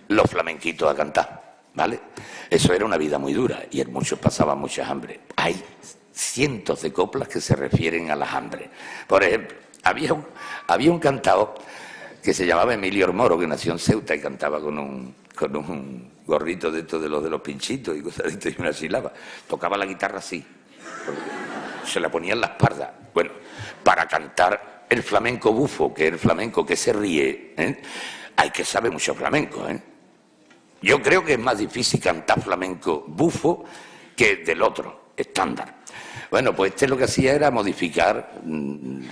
los flamenquitos a cantar. ¿Vale? Eso era una vida muy dura y muchos pasaban muchas hambres. Hay cientos de coplas que se refieren a las hambres. Por ejemplo, había un cantador que se llamaba Emilio Moro, que nació en Ceuta y cantaba con con un gorrito de estos de los pinchitos y cosas de esto y una sílaba. Tocaba la guitarra así, se la ponía en la espalda. Bueno, para cantar el flamenco bufo, que es el flamenco que se ríe, hay que saber mucho flamenco, Yo creo que es más difícil cantar flamenco bufo que del otro, estándar. Bueno, pues lo que hacía era modificar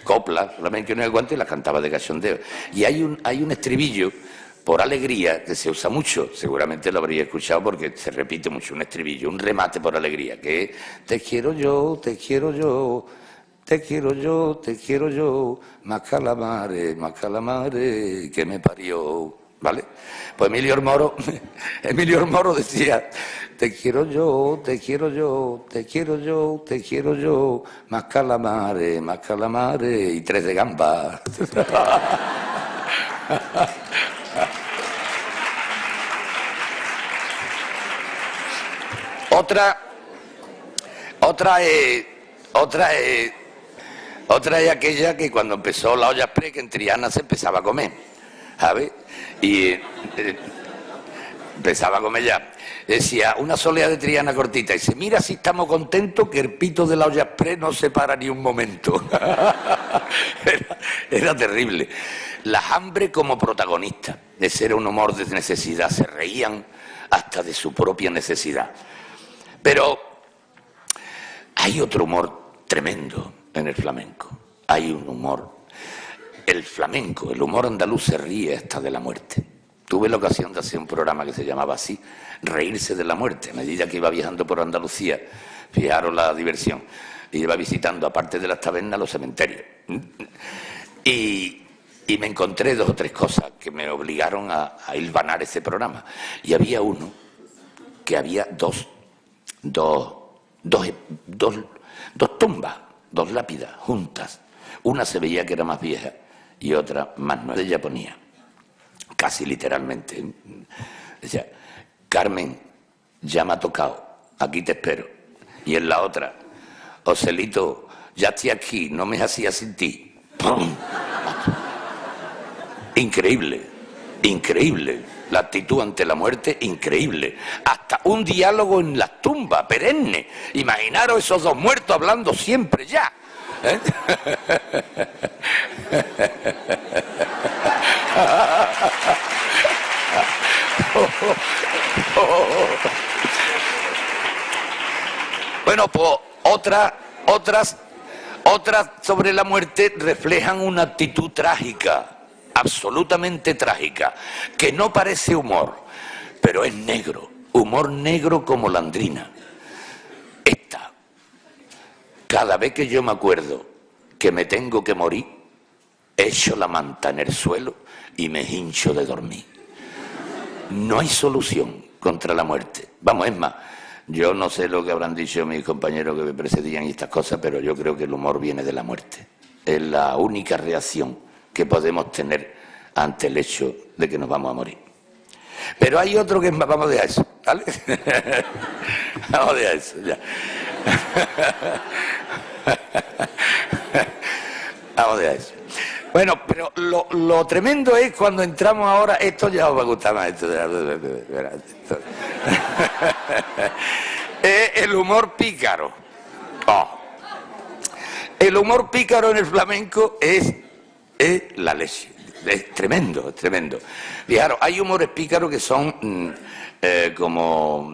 coplas, flamenco y no sé cuánto, y las cantaba de cachondeo. Y hay un estribillo, por alegría, que se usa mucho, seguramente lo habría escuchado porque se repite mucho, un estribillo, un remate por alegría, que es te quiero yo, te quiero yo, te quiero yo, te quiero yo, más calamare, que me parió, ¿vale? Pues Emilio Moro decía, te quiero yo, te quiero yo, te quiero yo, te quiero yo, más calamare, y 3 de gamba. Otra es aquella que cuando empezó la olla express, que en Triana se empezaba a comer, ¿sabes? Y empezaba a comer ya. Decía, una solea de Triana cortita, y dice, mira si estamos contentos que el pito de la olla express no se para ni un momento. Era terrible. Las hambres como protagonistas, ese era un humor de necesidad, se reían hasta de su propia necesidad. Pero hay otro humor tremendo en el flamenco. Hay un humor. El flamenco, el humor andaluz se ríe hasta de la muerte. Tuve la ocasión de hacer un programa que se llamaba así, Reírse de la muerte. A medida que iba viajando por Andalucía, fijaros la diversión, iba visitando, aparte de las tabernas, los cementerios. Y me encontré 2 o 3 cosas que me obligaron a hilvanar ese programa. Y había uno que había dos tumbas, 2 lápidas juntas. Una se veía que era más vieja y otra más nueva. Ella ponía, casi literalmente, decía, Carmen, ya me ha tocado, aquí te espero. Y en la otra, Joselito, ya estoy aquí, no me hacía sin ti. ¡Pum! Increíble, increíble. La actitud ante la muerte, increíble. Hasta un diálogo en las tumbas, perenne. Imaginaros esos 2 muertos hablando siempre ya. Bueno, pues otras sobre la muerte reflejan una actitud trágica, absolutamente trágica, que no parece humor, pero es negro, humor negro como Landrina. Esta, cada vez que yo me acuerdo que me tengo que morir, echo la manta en el suelo y me hincho de dormir. No hay solución contra la muerte. Vamos, es más, yo no sé lo que habrán dicho mis compañeros que me precedían y estas cosas, pero yo creo que el humor viene de la muerte. Es la única reacción que podemos tener ante el hecho de que nos vamos a morir. Pero hay otro que es más, vamos a dejar eso, ¿vale? Vamos a dejar eso, ya. Vamos a dejar eso. Bueno, pero lo tremendo es cuando entramos ahora, esto ya os va a gustar más, esto. El humor pícaro. Oh. El humor pícaro en el flamenco es la leche. Es tremendo, es tremendo. Fijaros, hay humores pícaros que son como,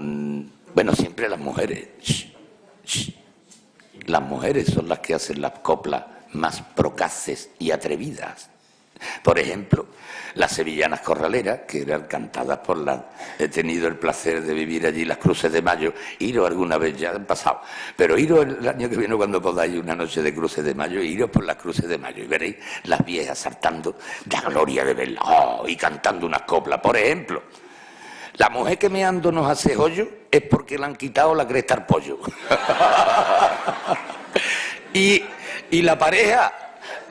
bueno, siempre las mujeres. Las mujeres son las que hacen las coplas más procaces y atrevidas. Por ejemplo, las sevillanas corraleras, que eran cantadas por las... He tenido el placer de vivir allí las Cruces de Mayo. Iros alguna vez, ya han pasado, pero iros el año que viene cuando podáis una noche de Cruces de Mayo, iros por las Cruces de Mayo y veréis las viejas saltando la gloria de verla, y cantando unas coplas. Por ejemplo, la mujer que meando nos hace hoyo es porque le han quitado la cresta al pollo. Y la pareja...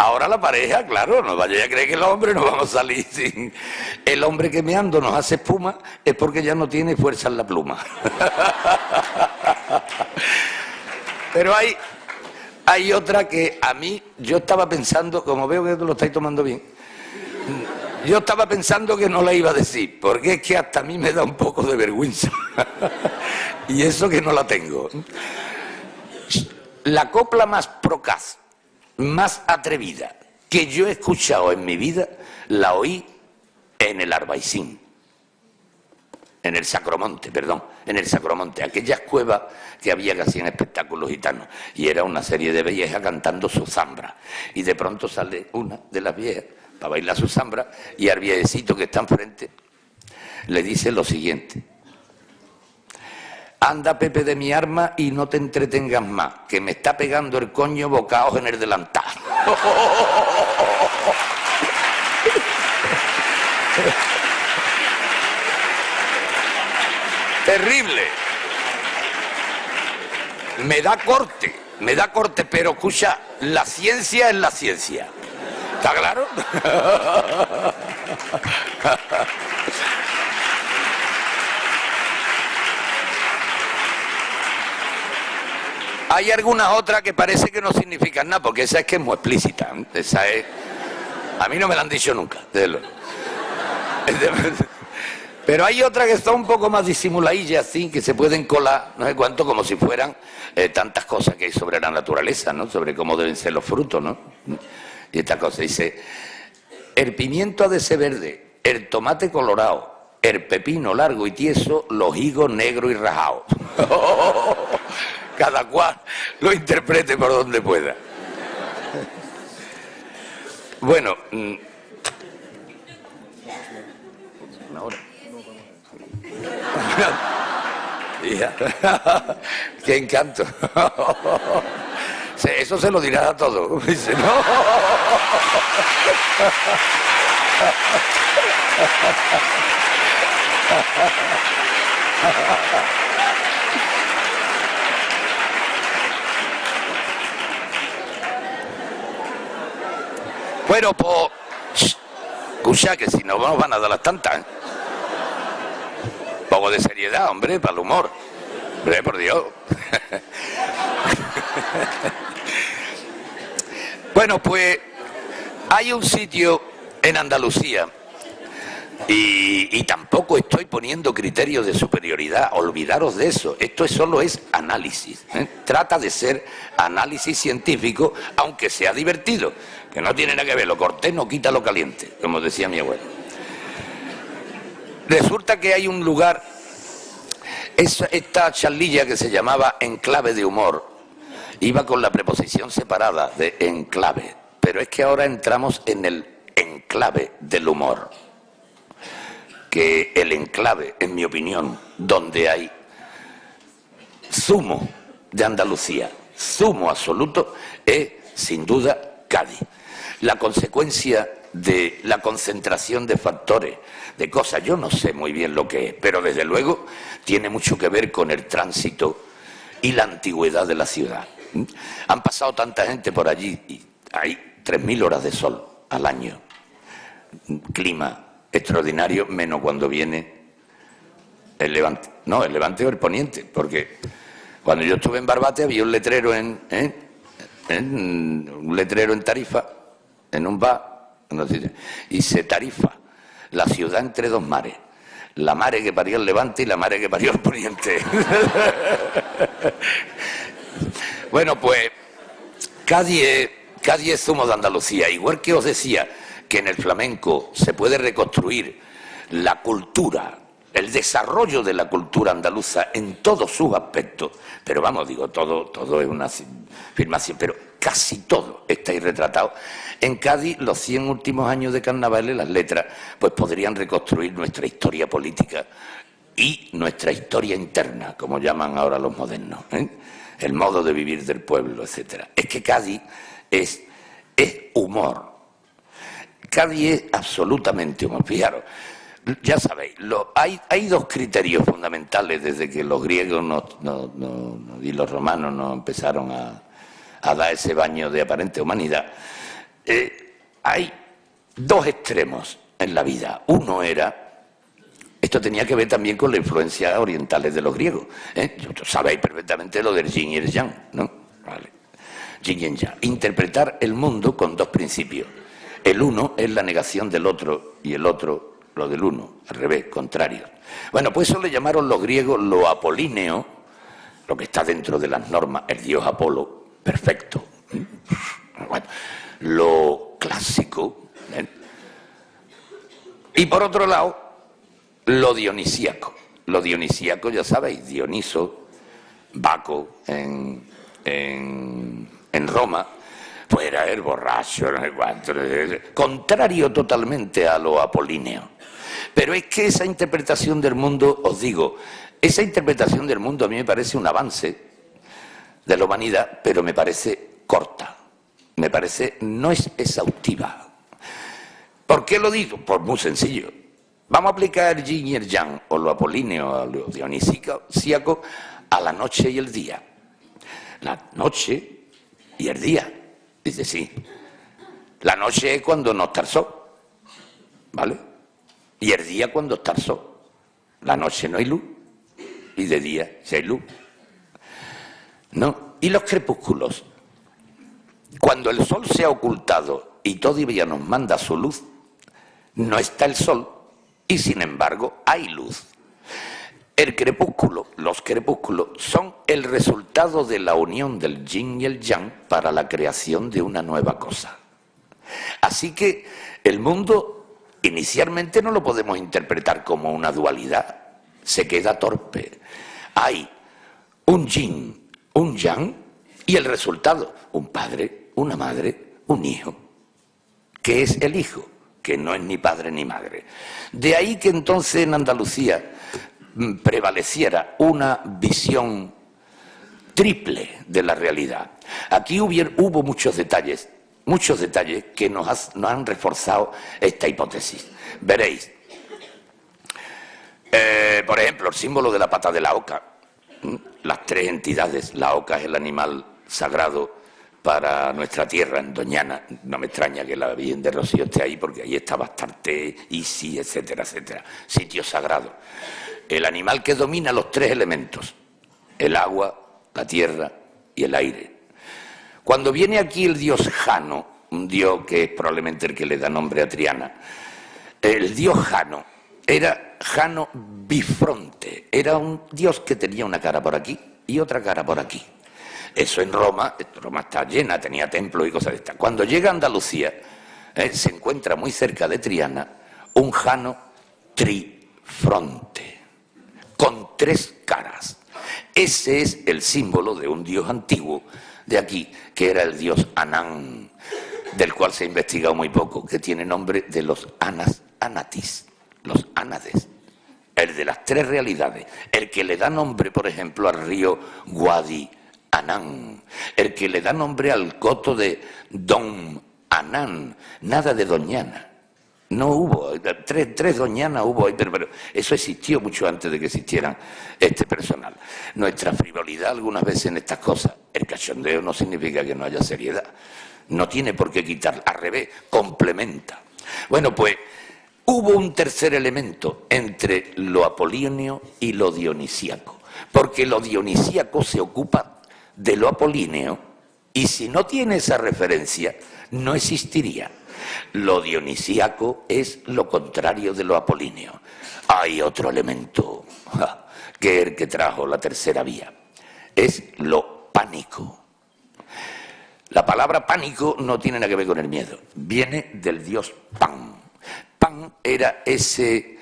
Ahora la pareja, claro, no vaya a creer que los hombres no vamos a salir sin... El hombre que meando nos hace espuma es porque ya no tiene fuerza en la pluma. Pero hay otra que a mí, yo estaba pensando, como veo que lo estáis tomando bien, Yo estaba pensando que no la iba a decir, porque es que hasta a mí me da un poco de vergüenza. Y eso que no la tengo. La copla más procaz, más atrevida que yo he escuchado en mi vida, la oí en el Arbaicín. En el Sacromonte, perdón, en el Sacromonte, aquellas cuevas que había que hacían espectáculos gitanos, y era una serie de viejas cantando su zambra, y de pronto sale una de las viejas para bailar su zambra, y al viejecito que está enfrente le dice lo siguiente: anda, Pepe, de mi arma y no te entretengas más, que me está pegando el coño bocaos en el delantal. Terrible. Me da corte, pero escucha, la ciencia es la ciencia. ¿Está claro? Hay algunas otras que parece que no significan nada, porque esa es que es muy explícita. Esa es... A mí no me la han dicho nunca, desde luego. Pero hay otras que son un poco más disimuladillas, así, que se pueden colar, no sé cuánto, como si fueran tantas cosas que hay sobre la naturaleza, ¿no? Sobre cómo deben ser los frutos, ¿no? Y esta cosa dice: el pimiento ha de ser verde, el tomate colorado, el pepino largo y tieso, los higos negros y rajados. Cada cual lo interprete por donde pueda. Bueno, una hora. ¡Qué encanto! Eso se lo dirá a todos. Dice, no. Bueno, pues... Escucha, que si no nos van a dar las tantas, ¿eh? Un poco de seriedad, hombre, para el humor. Hombre, por Dios. Bueno, pues hay un sitio en Andalucía, y tampoco estoy poniendo criterios de superioridad, olvidaros de eso, esto solo es análisis, ¿eh? Trata de ser análisis científico, aunque sea divertido, que no tiene nada que ver, lo cortés no quita lo caliente, como decía mi abuelo. Resulta que hay un lugar, esta charlilla que se llamaba Enclave de Humor, iba con la preposición separada de enclave, pero es que ahora entramos en el enclave del humor, que el enclave, en mi opinión, donde hay zumo de Andalucía, zumo absoluto, es sin duda Cádiz. La consecuencia de la concentración de factores, de cosas, yo no sé muy bien lo que es, pero desde luego tiene mucho que ver con el tránsito y la antigüedad de la ciudad. Han pasado tanta gente por allí y hay 3.000 horas de sol al año, clima extraordinario, menos cuando viene el levante. No, el levante o el poniente, porque cuando yo estuve en Barbate había un letrero un letrero en Tarifa, en un bar, y se tarifa la ciudad entre dos mares, la mare que parió el levante y la mare que parió el poniente. Bueno, pues Cádiz es zumo de Andalucía, igual que os decía que en el flamenco se puede reconstruir la cultura, el desarrollo de la cultura andaluza en todos sus aspectos, pero vamos, digo, todo es una afirmación, pero casi todo está ahí retratado. En Cádiz, los 100 últimos años de carnavales, las letras, pues podrían reconstruir nuestra historia política y nuestra historia interna, como llaman ahora los modernos, ¿eh? El modo de vivir del pueblo, etcétera. Es que Cádiz es humor. Cádiz es absolutamente humor. Fijaros, ya sabéis, hay dos criterios fundamentales desde que los griegos y los romanos nos empezaron a dar ese baño de aparente humanidad. Hay dos extremos en la vida. Uno era... Esto tenía que ver también con la influencia orientales de los griegos, ¿eh? Sabéis perfectamente lo del yin y el yang, ¿no? Vale. Yin y el yang. Interpretar el mundo con dos principios. El uno es la negación del otro y el otro lo del uno, al revés, contrario. Bueno, pues eso le llamaron los griegos lo apolíneo, lo que está dentro de las normas, el dios Apolo, perfecto. Bueno, lo clásico. Y por otro lado, lo dionisíaco. Lo dionisíaco, ya sabéis, Dioniso, Baco en Roma, pues era el borracho, no sé cuánto, contrario totalmente a lo apolíneo. Pero es que esa interpretación del mundo, os digo, esa interpretación del mundo a mí me parece un avance de la humanidad, pero me parece corta, me parece no es exhaustiva. ¿Por qué lo digo? Pues muy sencillo. Vamos a aplicar el yin y el yang, o lo apolíneo, o lo dionisíaco, a la noche y el día. La noche y el día. Dice, sí. La noche es cuando no está el sol, ¿vale? Y el día cuando está el sol. La noche no hay luz y de día sí hay luz. ¿No? Y los crepúsculos. Cuando el sol se ha ocultado y todavía nos manda su luz, no está el sol y sin embargo hay luz. El crepúsculo, los crepúsculos son el resultado de la unión del yin y el yang para la creación de una nueva cosa. Así que el mundo inicialmente no lo podemos interpretar como una dualidad, se queda torpe. Hay un yin, un yang y el resultado, un padre, una madre, un hijo. ¿Qué es el hijo? Que no es ni padre ni madre. De ahí que entonces en Andalucía prevaleciera una visión triple de la realidad. Aquí hubo muchos detalles que nos han reforzado esta hipótesis. Veréis, por ejemplo, el símbolo de la pata de la oca, las tres entidades, la oca es el animal sagrado para nuestra tierra en Doñana, no me extraña que la Virgen de Rocío esté ahí porque ahí está Bastarte, Isi, etcétera, etcétera, sitio sagrado. El animal que domina los tres elementos, el agua, la tierra y el aire. Cuando viene aquí el dios Jano, un dios que es probablemente el que le da nombre a Triana, el dios Jano era Jano bifronte, era un dios que tenía una cara por aquí y otra cara por aquí. Eso en Roma está llena, tenía templos y cosas de estas. Cuando llega a Andalucía, se encuentra muy cerca de Triana un Jano trifronte, con tres caras. Ese es el símbolo de un dios antiguo de aquí, que era el dios Anán, del cual se ha investigado muy poco, que tiene nombre de los anatis, los ánades, el de las tres realidades, el que le da nombre, por ejemplo, al río Guadi Anán, el que le da nombre al coto de Don Anán, nada de Doñana. No hubo, tres doñanas hubo ahí, pero eso existió mucho antes de que existieran este personal. Nuestra frivolidad algunas veces en estas cosas, el cachondeo no significa que no haya seriedad, no tiene por qué quitar, al revés, complementa. Bueno, pues hubo un tercer elemento entre lo apolíneo y lo dionisíaco, porque lo dionisíaco se ocupa de lo apolíneo y si no tiene esa referencia, no existiría. Lo dionisíaco es lo contrario de lo apolíneo. Hay otro elemento que es el que trajo la tercera vía. Es lo pánico. La palabra pánico no tiene nada que ver con el miedo. Viene del dios Pan. Pan era ese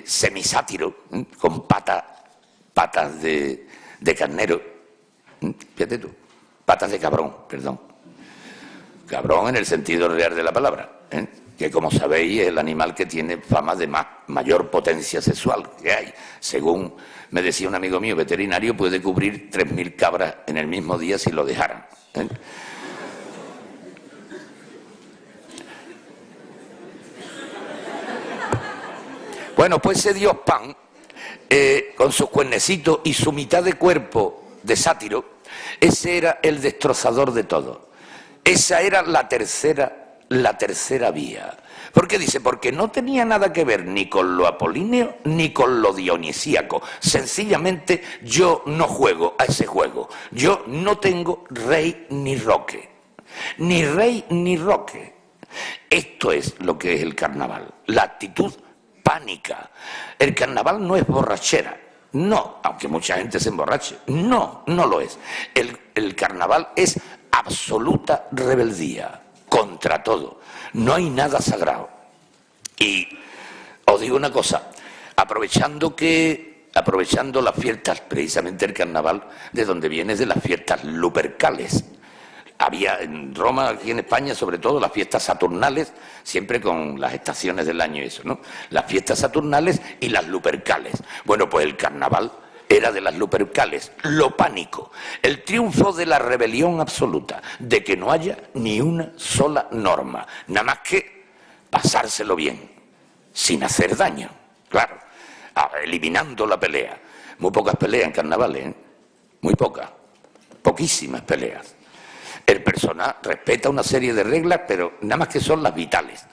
semisátiro con patas de carnero. Fíjate tú, patas de cabrón, perdón. Cabrón en el sentido real de la palabra, que como sabéis es el animal que tiene fama de mayor potencia sexual que hay. Según me decía un amigo mío veterinario, puede cubrir 3.000 cabras en el mismo día si lo dejaran. Bueno, pues ese dios Pan, con sus cuernecitos y su mitad de cuerpo de sátiro, ese era el destrozador de todo. Esa era la tercera vía. ¿Por qué dice? Porque no tenía nada que ver ni con lo apolíneo ni con lo dionisíaco. Sencillamente yo no juego a ese juego. Yo no tengo rey ni roque. Ni rey ni roque. Esto es lo que es el carnaval, la actitud pánica. El carnaval no es borrachera, no, aunque mucha gente se emborrache, no, no lo es. El carnaval es absoluta rebeldía contra todo, no hay nada sagrado. Y os digo una cosa, aprovechando las fiestas, precisamente el carnaval, de donde viene de las fiestas lupercales. Había en Roma, aquí en España, sobre todo las fiestas saturnales, siempre con las estaciones del año y eso, ¿no? Las fiestas saturnales y las lupercales. Bueno, pues el carnaval era de las lupercales, lo pánico, el triunfo de la rebelión absoluta, de que no haya ni una sola norma, nada más que pasárselo bien, sin hacer daño, claro, eliminando la pelea. Muy pocas peleas en carnavales, ¿eh? Muy pocas, poquísimas peleas. El personal respeta una serie de reglas, pero nada más que son las vitales.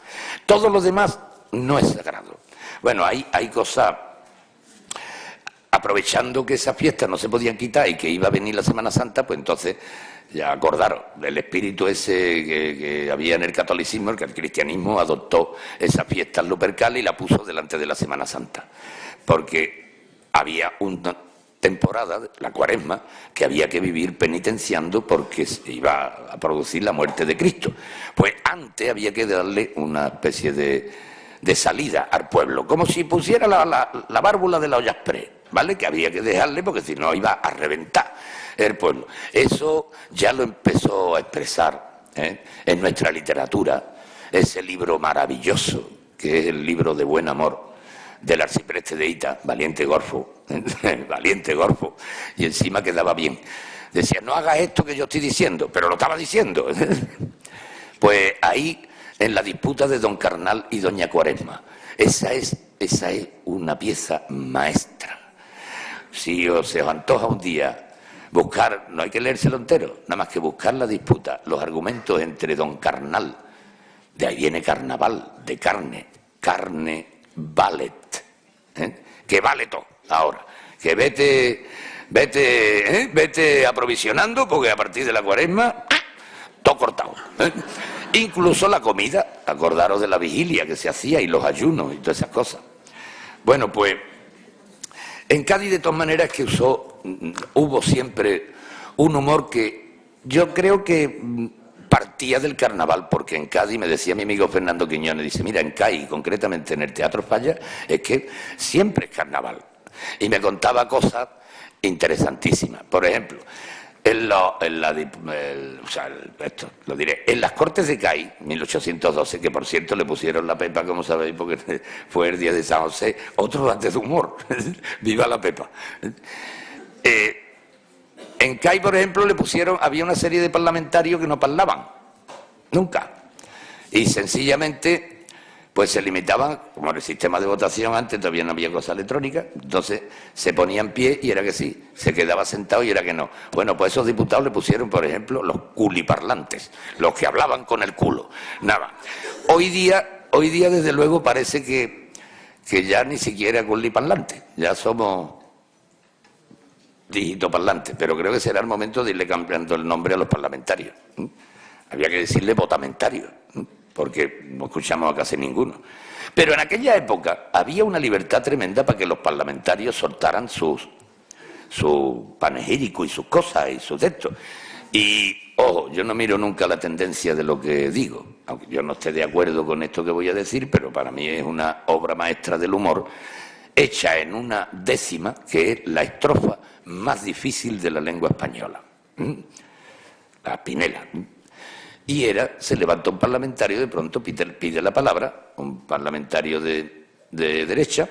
Todo lo demás no es sagrado. Bueno, hay cosas, aprovechando que esas fiestas no se podían quitar y que iba a venir la Semana Santa, pues entonces, ya acordaros, del espíritu ese que había en el catolicismo, que el cristianismo adoptó esas fiestas lupercales y la puso delante de la Semana Santa. Porque había una temporada, la Cuaresma, que había que vivir penitenciando porque se iba a producir la muerte de Cristo. Pues antes había que darle una especie de salida al pueblo, como si pusiera la válvula de la olla exprés, ¿vale? Que había que dejarle porque si no iba a reventar el pueblo. Eso ya lo empezó a expresar en nuestra literatura, ese libro maravilloso, que es el libro de Buen Amor, del arcipreste de Hita, Valiente Gorfo, Valiente Gorfo, y encima quedaba bien. Decía, no hagas esto que yo estoy diciendo, pero lo estaba diciendo. Pues ahí, en la disputa de Don Carnal y Doña Cuaresma, esa es una pieza maestra. Si se os antoja un día buscar, no hay que leérselo entero, nada más que buscar la disputa, los argumentos entre Don Carnal, de ahí viene carnaval, de carne, valet, que vale todo ahora, que vete aprovisionando porque a partir de la Cuaresma todo cortado, incluso la comida, acordaros de la vigilia que se hacía y los ayunos y todas esas cosas. Bueno, pues en Cádiz de todas maneras que hubo siempre un humor que yo creo que partía del carnaval, porque en Cádiz, me decía mi amigo Fernando Quiñones, dice, mira, en Cádiz, concretamente en el Teatro Falla, es que siempre es carnaval. Y me contaba cosas interesantísimas. Por ejemplo, en las Cortes de Cádiz, 1812, que por cierto le pusieron la Pepa, como sabéis, porque fue el día de San José, otro dante de humor, viva la Pepa. En Cádiz, por ejemplo, había una serie de parlamentarios que no parlaban, nunca. Y sencillamente, pues se limitaban, como en el sistema de votación antes todavía no había cosa electrónica, entonces se ponía en pie y era que sí, se quedaba sentado y era que no. Bueno, pues esos diputados le pusieron, por ejemplo, los culiparlantes, los que hablaban con el culo, nada. Hoy día desde luego parece que ya ni siquiera culiparlantes, ya somos digitoparlantes, pero creo que será el momento de irle cambiando el nombre a los parlamentarios. Había que decirle votamentarios, porque no escuchamos a casi ninguno. Pero en aquella época había una libertad tremenda para que los parlamentarios soltaran su panegírico y sus cosas y sus textos. Y, ojo, yo no miro nunca la tendencia de lo que digo, aunque yo no esté de acuerdo con esto que voy a decir, pero para mí es una obra maestra del humor, hecha en una décima, que es la estrofa más difícil de la lengua española, la Spinella. Y se levanta un parlamentario, de pronto pide la palabra, un parlamentario de derecha,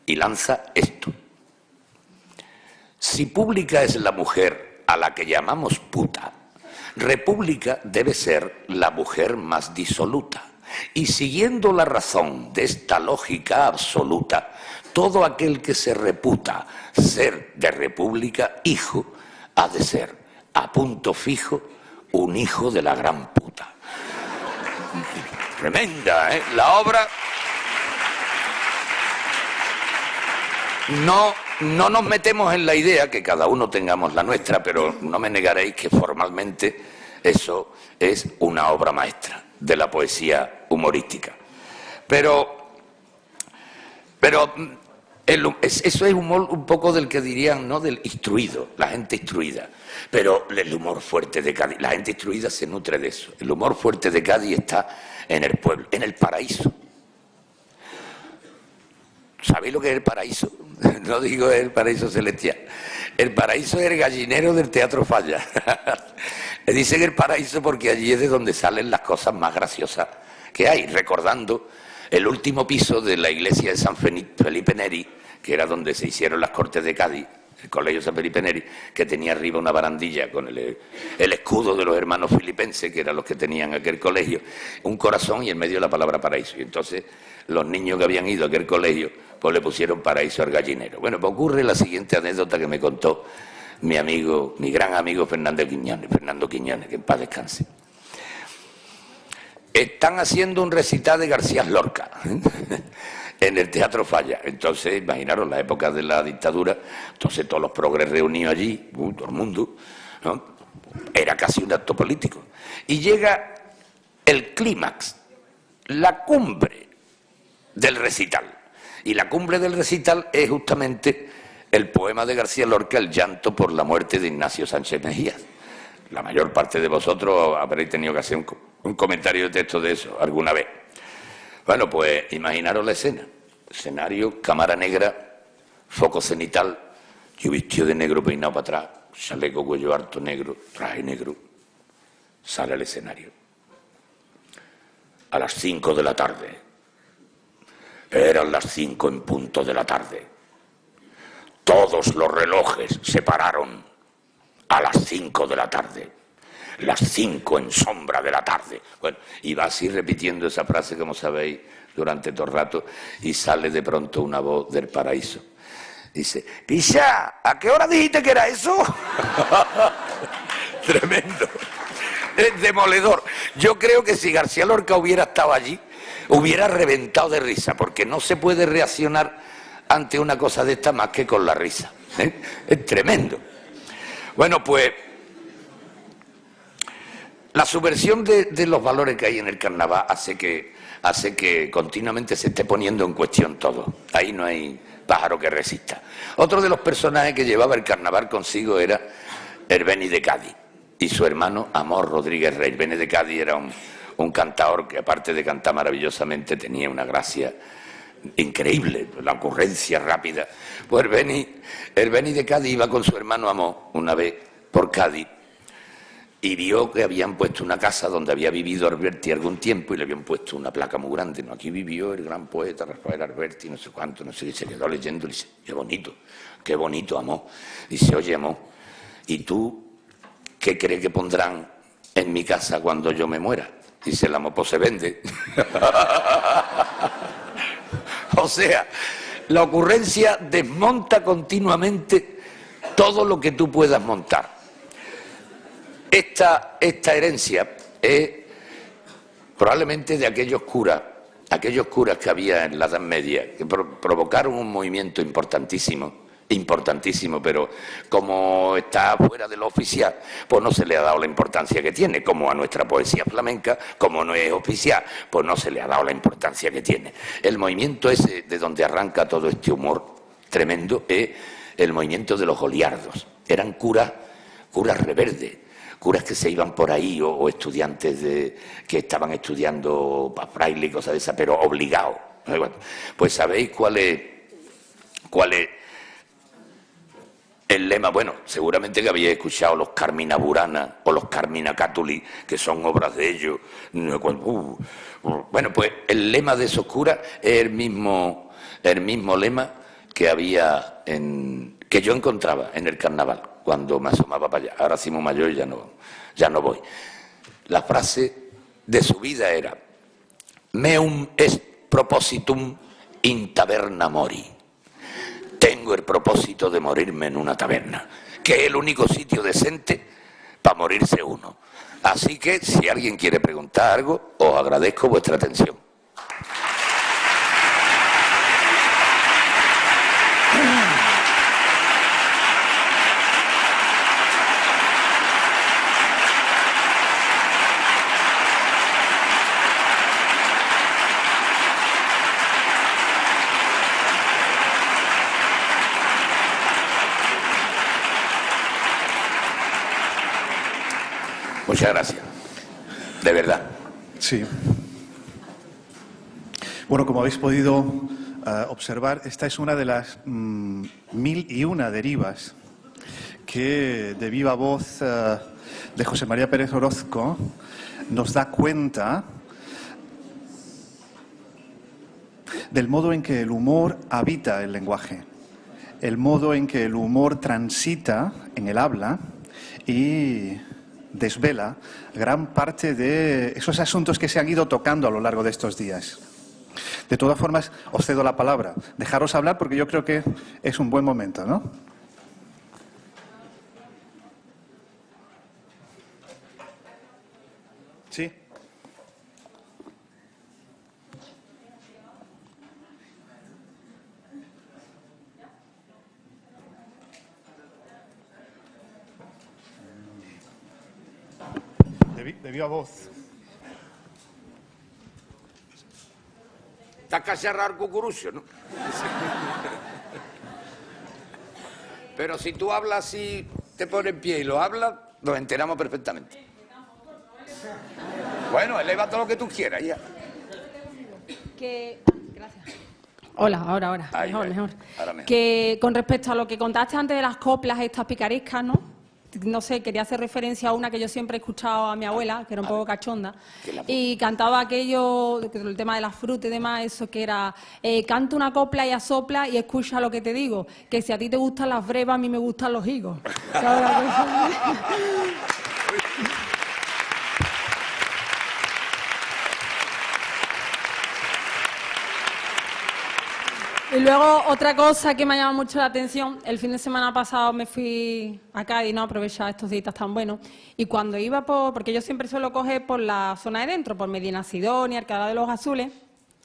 y lanza esto. Si pública es la mujer a la que llamamos puta, república debe ser la mujer más disoluta. Y siguiendo la razón de esta lógica absoluta, todo aquel que se reputa ser de república hijo, ha de ser, a punto fijo, un hijo de la gran puta. Tremenda, ¿eh? La obra. No nos metemos en la idea, que cada uno tengamos la nuestra, pero no me negaréis que formalmente eso es una obra maestra. de la poesía humorística. Pero eso es humor un poco del que dirían, ¿no?, del instruido, la gente instruida. Pero el humor fuerte de Cádiz, la gente instruida se nutre de eso. El humor fuerte de Cádiz está en el pueblo, en el paraíso. ¿Sabéis lo que es el paraíso? No digo el paraíso celestial. El paraíso es el gallinero del Teatro Falla. Le dicen el paraíso porque allí es de donde salen las cosas más graciosas que hay, recordando el último piso de la iglesia de San Felipe Neri, que era donde se hicieron las Cortes de Cádiz, el Colegio San Felipe Neri, que tenía arriba una barandilla con el escudo de los hermanos filipenses, que eran los que tenían aquel colegio, un corazón y en medio la palabra paraíso. Y entonces los niños que habían ido a aquel colegio, pues le pusieron paraíso al gallinero. Bueno, pues ocurre la siguiente anécdota que me contó mi amigo, mi gran amigo Fernando Quiñones, que en paz descanse. Están haciendo un recital de García Lorca en el Teatro Falla. Entonces, imaginaros, la época de la dictadura, entonces todos los progres reunidos allí, todo el mundo, ¿no? Era casi un acto político. Y llega el clímax, la cumbre del recital. Y la cumbre del recital es justamente el poema de García Lorca, El llanto por la muerte de Ignacio Sánchez Mejías. La mayor parte de vosotros habréis tenido que hacer un comentario de texto de eso alguna vez. Bueno, pues imaginaros la escena. Escenario, cámara negra, foco cenital, yo vestido de negro peinado para atrás, chaleco cuello alto negro, traje negro, sale al escenario. A las 5 de la tarde. Eran las 5 en punto de la tarde. Todos los relojes se pararon a las 5 de la tarde. Las 5 en sombra de la tarde. Bueno, y va así repitiendo esa frase, como sabéis, durante todo el rato, y sale de pronto una voz del paraíso. Dice, Picha, ¿a qué hora dijiste que era eso? Tremendo. Es demoledor. Yo creo que si García Lorca hubiera estado allí, hubiera reventado de risa, porque no se puede reaccionar ante una cosa de esta más que con la risa. Es tremendo. Bueno, pues la subversión de los valores que hay en el carnaval hace que continuamente se esté poniendo en cuestión todo. Ahí no hay pájaro que resista. Otro de los personajes que llevaba el carnaval consigo era Herbeni de Cádiz y su hermano Amor Rodríguez Rey. Herbeni de Cádiz era un cantador que, aparte de cantar maravillosamente, tenía una gracia increíble, la ocurrencia rápida. Pues Herbeni de Cádiz iba con su hermano Amor una vez por Cádiz y vio que habían puesto una casa donde había vivido Alberti algún tiempo y le habían puesto una placa muy grande. ¿No? Aquí vivió el gran poeta Rafael Alberti, no sé cuánto, no sé qué. Se quedó leyendo y dice, qué bonito, Amor. Dice, oye, Amor, ¿y tú qué crees que pondrán en mi casa cuando yo me muera? Dice el Amor, pues se vende. O sea, la ocurrencia desmonta continuamente todo lo que tú puedas montar. Esta herencia es probablemente de aquellos curas que había en la Edad Media, que provocaron un movimiento importantísimo, pero como está fuera de lo oficial, pues no se le ha dado la importancia que tiene, como a nuestra poesía flamenca, como no es oficial, pues no se le ha dado la importancia que tiene. El movimiento ese de donde arranca todo este humor tremendo es el movimiento de los goliardos. Eran curas reverdes, curas que se iban por ahí o estudiantes que estaban estudiando para fraile y cosas de esas, pero obligados. Pues ¿sabéis cuál es el lema? Bueno, seguramente que habéis escuchado los Carmina Burana o los Carmina Cátuli, que son obras de ellos. Bueno, pues el lema de esos curas es el mismo lema que había que yo encontraba en el carnaval cuando me asomaba para allá. Ahora sí muy mayor y ya no voy. La frase de su vida era: meum est propositum in taberna mori. Tengo el propósito de morirme en una taberna, que es el único sitio decente para morirse uno. Así que, si alguien quiere preguntar algo, os agradezco vuestra atención. Muchas gracias. De verdad. Sí. Bueno, como habéis podido observar, esta es una de las 1001 derivas que de viva voz de José María Pérez Orozco nos da cuenta del modo en que el humor habita el lenguaje, el modo en que el humor transita en el habla y desvela gran parte de esos asuntos que se han ido tocando a lo largo de estos días. De todas formas, os cedo la palabra. Dejaros hablar porque yo creo que es un buen momento, ¿no? Sí. De viva voz. Estás casi a cerrar cucurucho, ¿no? Pero si tú hablas y te pones en pie y lo hablas, nos enteramos perfectamente. Bueno, eleva todo lo que tú quieras, ya. Gracias. Hola, ahora. Ahí, mejor. Ahora mejor. Que con respecto a lo que contaste antes de las coplas estas picarescas, ¿no? No sé, quería hacer referencia a una que yo siempre he escuchado a mi abuela, que era un poco cachonda, y cantaba aquello, el tema de las frutas y demás, eso que era, canta una copla y asopla y escucha lo que te digo, que si a ti te gustan las brevas, a mí me gustan los higos. Y luego otra cosa que me ha llamado mucho la atención, el fin de semana pasado me fui a Cádiz, no aprovechar estos días tan buenos, y cuando iba porque yo siempre suelo coger por la zona de dentro, por Medina Sidonia, Alcalá de los Azules,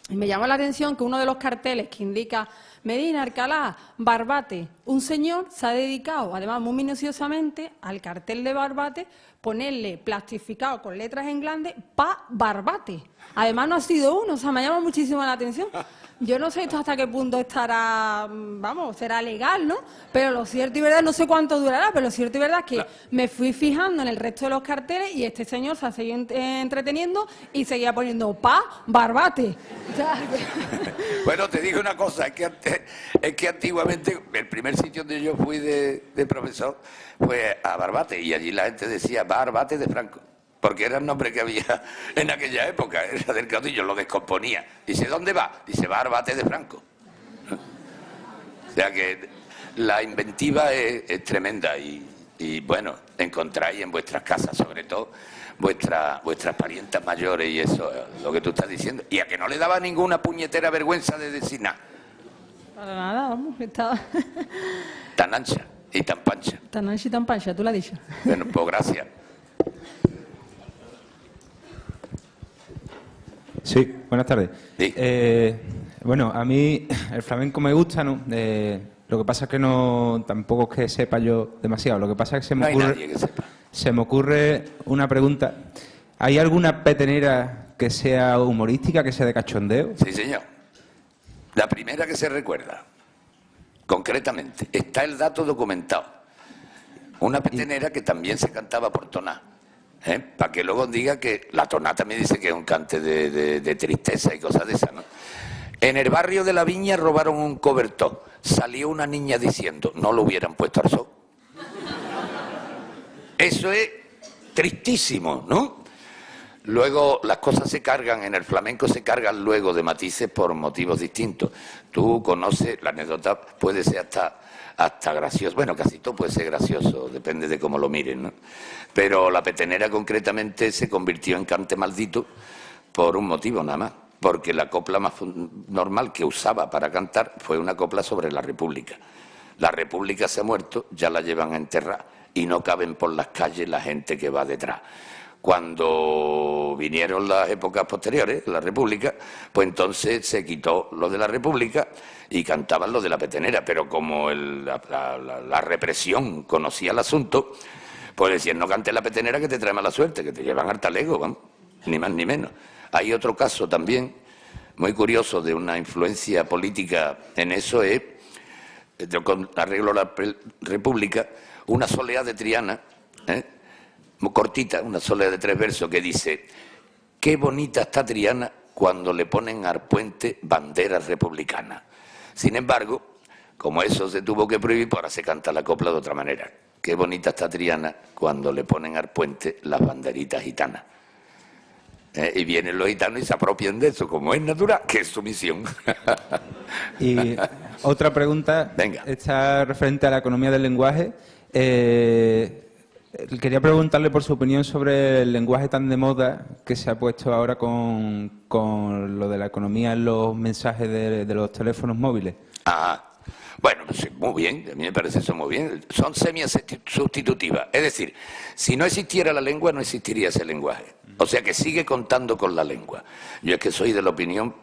y me llamó la atención que uno de los carteles que indica Medina, Alcalá, Barbate, un señor se ha dedicado, además muy minuciosamente, al cartel de Barbate, ponerle plastificado con letras en grande, pa Barbate. Además no ha sido uno, o sea, me llama muchísimo la atención. Yo no sé esto hasta qué punto estará, será legal, ¿no? Pero lo cierto y verdad, no sé cuánto durará, pero lo cierto y verdad es que me fui fijando en el resto de los carteles y este señor se ha seguido entreteniendo y seguía poniendo pa, Barbate. Bueno, te digo una cosa, es que antiguamente el primer sitio donde yo fui de profesor fue a Barbate y allí la gente decía Barbate de Franco. Porque era el nombre que había en aquella época, era del caudillo, lo descomponía. Dice, ¿dónde va? Dice, va a Barbate de Franco. O sea que la inventiva es tremenda y bueno, encontráis en vuestras casas, sobre todo, vuestras parientas mayores y eso, lo que tú estás diciendo. Y a que no le daba ninguna puñetera vergüenza de decir nada. Para nada, vamos, estaba... Tan ancha y tan pancha. Tan ancha y tan pancha, tú lo has dicho. Bueno, pues gracias. Sí, buenas tardes. Sí. Bueno, a mí el flamenco me gusta, ¿no? Lo que pasa es que no, tampoco es que sepa yo demasiado. Lo que pasa es que No hay nadie que sepa. se me ocurre una pregunta. ¿Hay alguna petenera que sea humorística, que sea de cachondeo? Sí, señor. La primera que se recuerda, concretamente, está el dato documentado. Una petenera que también se cantaba por toná. Para que luego diga que la toná también dice que es un cante de tristeza y cosas de esas, ¿no? En el barrio de la Viña robaron un cobertor. Salió una niña diciendo, no lo hubieran puesto al sol. Eso es tristísimo, ¿no? Luego las cosas se cargan, en el flamenco se cargan luego de matices por motivos distintos. Tú conoces, la anécdota puede ser hasta gracioso. Bueno, casi todo puede ser gracioso, depende de cómo lo miren, ¿no? Pero la petenera concretamente se convirtió en cante maldito por un motivo nada más, porque la copla más normal que usaba para cantar fue una copla sobre la República. La República se ha muerto, ya la llevan a enterrar y no caben por las calles la gente que va detrás. Cuando vinieron las épocas posteriores, la República, pues entonces se quitó lo de la República y cantaban lo de la petenera, pero como la represión conocía el asunto, pues decían, no cantes la petenera que te trae mala suerte, que te llevan al talego, vamos, ni más ni menos. Hay otro caso también muy curioso de una influencia política en eso, es, con arreglo a la República, una soleá de Triana, muy cortita, una sola de 3 versos, que dice: qué bonita está Triana cuando le ponen al puente banderas republicanas. Sin embargo, como eso se tuvo que prohibir, pues ahora se canta la copla de otra manera. Qué bonita está Triana cuando le ponen al puente las banderitas gitanas. Y vienen los gitanos y se apropian de eso, como es natural, que es su misión. Y otra pregunta, Venga. está referente a la economía del lenguaje. Quería preguntarle por su opinión sobre el lenguaje tan de moda que se ha puesto ahora con lo de la economía en los mensajes de los teléfonos móviles. Ah, bueno, pues muy bien, a mí me parece eso muy bien. Son semi-sustitutivas. Es decir, si no existiera la lengua, no existiría ese lenguaje. O sea que sigue contando con la lengua. Yo es que soy de la opinión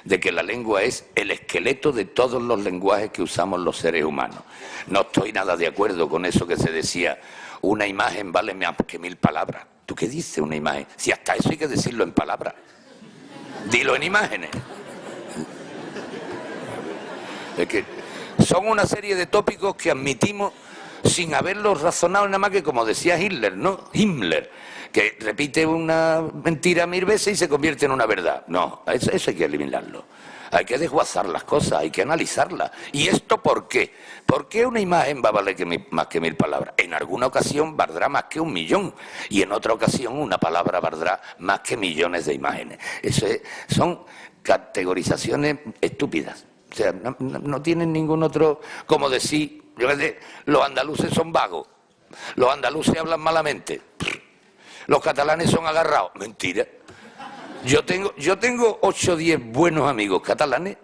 de que la lengua es el esqueleto de todos los lenguajes que usamos los seres humanos. No estoy nada de acuerdo con eso que se decía, una imagen vale más que 1000 palabras. ¿Tú qué dices una imagen? Si hasta eso hay que decirlo en palabras. Dilo en imágenes. Es que son una serie de tópicos que admitimos sin haberlos razonado, nada más que como decía Hitler, ¿no? Himmler, que repite una mentira 1000 veces y se convierte en una verdad. No, eso hay que eliminarlo. Hay que desguazar las cosas, hay que analizarlas. ¿Y esto por qué? ¿Por qué una imagen va a valer más que 1000 palabras? En alguna ocasión valdrá más que 1.000.000 y en otra ocasión una palabra valdrá más que millones de imágenes. Son categorizaciones estúpidas. O sea, no tienen ningún otro, como decir, los andaluces son vagos, los andaluces hablan malamente, los catalanes son agarrados. Mentira. Yo tengo 8 o 10 buenos amigos catalanes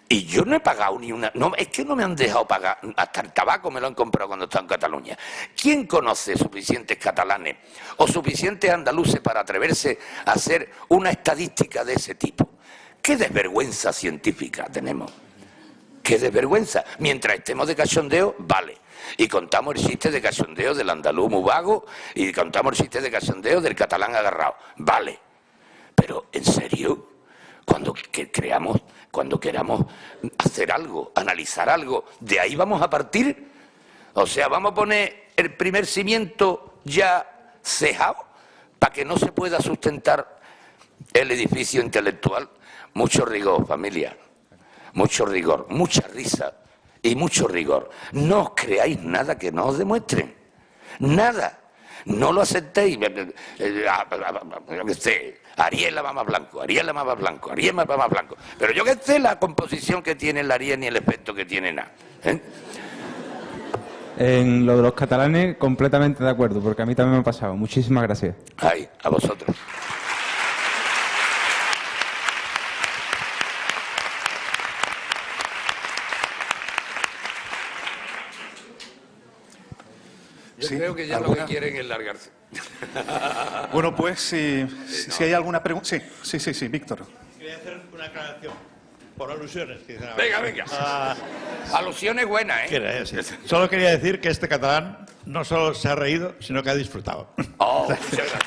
y yo no he pagado ni una. No, es que no me han dejado pagar, hasta el tabaco me lo han comprado cuando estaba en Cataluña. ¿Quién conoce suficientes catalanes o suficientes andaluces para atreverse a hacer una estadística de ese tipo? ¿Qué desvergüenza científica tenemos? ¡Qué desvergüenza! Mientras estemos de cachondeo, vale. Y contamos el chiste de cachondeo del andaluz muy vago y contamos el chiste de cachondeo del catalán agarrado. Vale. Pero, ¿en serio? Cuando queramos hacer algo, analizar algo, ¿de ahí vamos a partir? O sea, ¿vamos a poner el primer cimiento ya cejado para que no se pueda sustentar el edificio intelectual? Mucho rigor, familia. Mucho rigor, mucha risa y mucho rigor. No os creáis nada que no os demuestren. Nada. No lo aceptéis. Yo qué sé, Ariel va más blanco, Ariel va más blanco, Ariel va más blanco. Pero yo qué sé la composición que tiene el Ariel ni el efecto que tiene nada. En lo de los catalanes, completamente de acuerdo, porque a mí también me ha pasado. Muchísimas gracias. Ay, a vosotros. Yo creo que ya lo que quieren es largarse. Bueno, pues si hay alguna pregunta. Sí, Víctor. Quería hacer una aclaración por alusiones. Venga. Alusiones buenas, ¿eh? Sí. Solo quería decir que este catalán no solo se ha reído, sino que ha disfrutado. Oh, muchas gracias.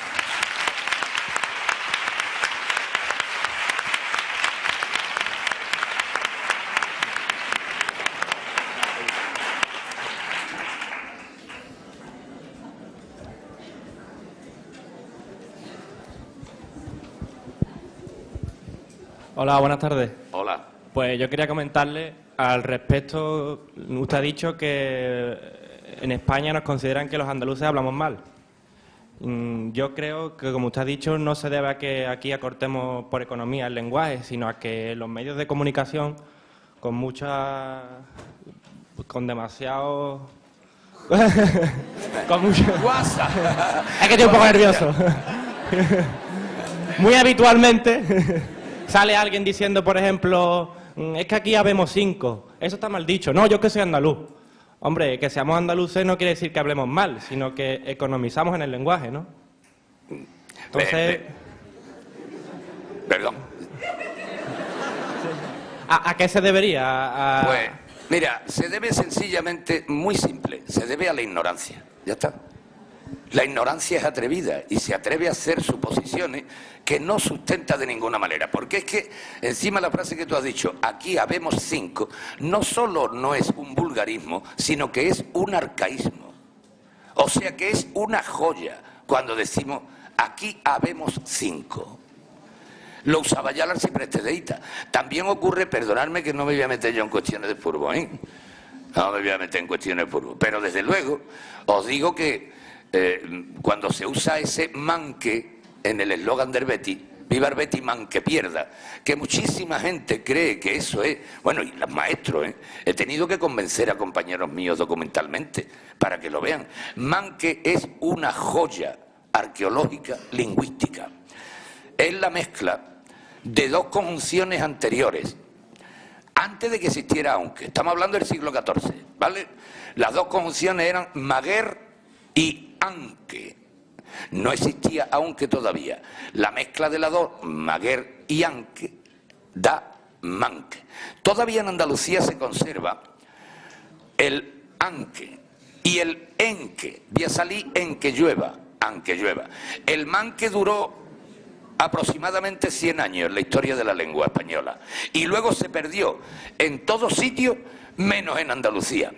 Hola, buenas tardes. Hola. Pues yo quería comentarle al respecto, usted ha dicho que en España nos consideran que los andaluces hablamos mal. Yo creo que, como usted ha dicho, no se debe a que aquí acortemos por economía el lenguaje, sino a que los medios de comunicación, con demasiado... con mucho... Es que estoy un poco nervioso. Muy habitualmente... Sale alguien diciendo, por ejemplo, es que aquí habemos 5. Eso está mal dicho. No, yo que soy andaluz. Hombre, que seamos andaluces no quiere decir que hablemos mal, sino que economizamos en el lenguaje, ¿no? Entonces... Perdón. ¿A qué se debería? Pues, mira, se debe sencillamente, muy simple, se debe a la ignorancia. Ya está. La ignorancia es atrevida y se atreve a hacer suposiciones que no sustenta de ninguna manera. Porque es que, encima la frase que tú has dicho, aquí habemos 5, no solo no es un vulgarismo, sino que es un arcaísmo. O sea que es una joya, cuando decimos aquí habemos 5. Lo usaba ya el arcipreste de Hita. También ocurre, perdonadme que no me voy a meter yo en cuestiones de fútbol, ¿eh? No me voy a meter en cuestiones de fútbol. Pero desde luego os digo que cuando se usa ese manque en el eslogan del Betis, viva el Betis, man que pierda, que muchísima gente cree que eso es, bueno, y los maestros, he tenido que convencer a compañeros míos documentalmente para que lo vean. Manque es una joya arqueológica lingüística. Es la mezcla de dos conjunciones anteriores, antes de que existiera aunque. Estamos hablando del siglo XIV, ¿vale? Las dos conjunciones eran maguer y anque. No existía aunque todavía. La mezcla de las dos, maguer y anque, da manque. Todavía en Andalucía se conserva el anque y el enque. Voy a salir en que llueva, aunque llueva. El manque duró aproximadamente 100 años en la historia de la lengua española y luego se perdió en todos sitios menos en Andalucía.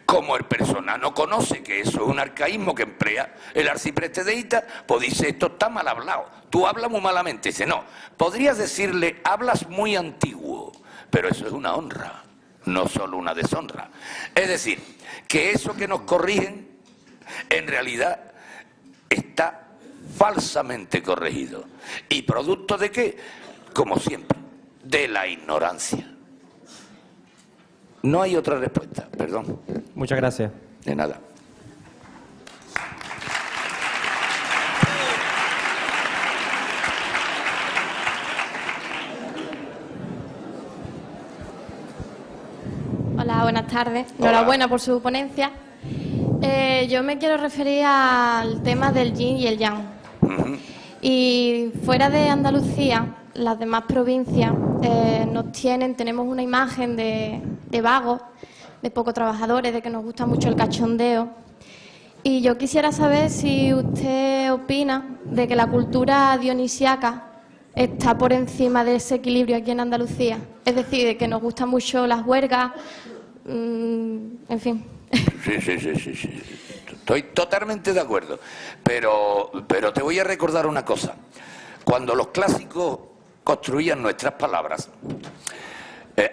Como el personano conoce que eso es un arcaísmo que emplea el arcipreste de Hita, pues dice, esto está mal hablado, tú hablas muy malamente. Dice, no, podrías decirle, hablas muy antiguo, pero eso es una honra, no solo una deshonra. Es decir, que eso que nos corrigen, en realidad está falsamente corregido. ¿Y producto de qué? Como siempre, de la ignorancia. No hay otra respuesta, perdón. Muchas gracias. De nada. Hola, buenas tardes. Enhorabuena por su ponencia. Yo me quiero referir al tema del yin y el yang. Y fuera de Andalucía, las demás provincias tenemos una imagen de vagos, de poco trabajadores, de que nos gusta mucho el cachondeo. Y yo quisiera saber si usted opina de que la cultura dionisiaca está por encima de ese equilibrio aquí en Andalucía. Es decir, de que nos gustan mucho las huelgas, en fin. Sí. Estoy totalmente de acuerdo. Pero te voy a recordar una cosa. Cuando los clásicos construían nuestras palabras,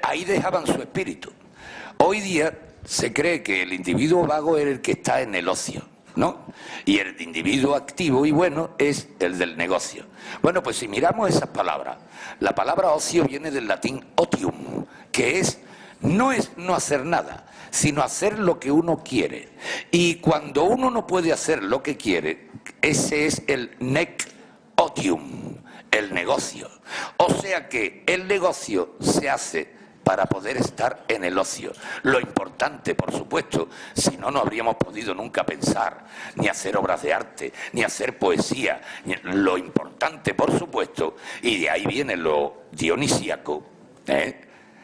ahí dejaban su espíritu. Hoy día se cree que el individuo vago es el que está en el ocio, ¿no? Y el individuo activo y bueno es el del negocio. Bueno, pues si miramos esas palabras, la palabra ocio viene del latín otium, que es no hacer nada, sino hacer lo que uno quiere. Y cuando uno no puede hacer lo que quiere, ese es el nec otium, el negocio. O sea que el negocio se hace para poder estar en el ocio. Lo importante, por supuesto, si no, no habríamos podido nunca pensar, ni hacer obras de arte, ni hacer poesía. Lo importante, por supuesto, y de ahí viene lo dionisíaco,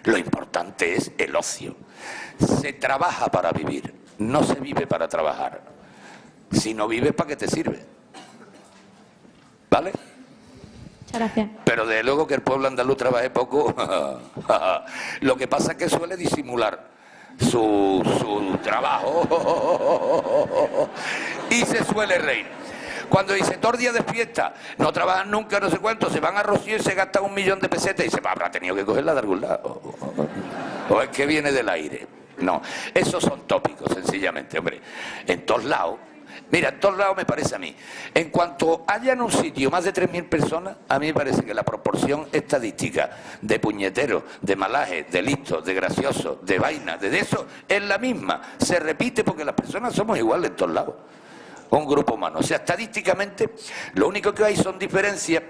lo importante es el ocio. Se trabaja para vivir, no se vive para trabajar. Si no vives, ¿para qué te sirve? ¿Vale? Gracias. Pero de luego que el pueblo andaluz trabaje poco, lo que pasa es que suele disimular su trabajo y se suele reír. Cuando dice, todos días de fiesta, no trabajan nunca, no sé cuánto, se van a Rocío y se gastan 1 millón de pesetas y dice, habrá tenido que cogerla de algún lado. O es que viene del aire. No, esos son tópicos, sencillamente, hombre. En todos lados. Mira, en todos lados me parece a mí. En cuanto haya en un sitio más de 3.000 personas, a mí me parece que la proporción estadística de puñeteros, de malajes, de listos, de graciosos, de vainas, de eso, es la misma. Se repite porque las personas somos iguales en todos lados. Un grupo humano. O sea, estadísticamente, lo único que hay son diferencias.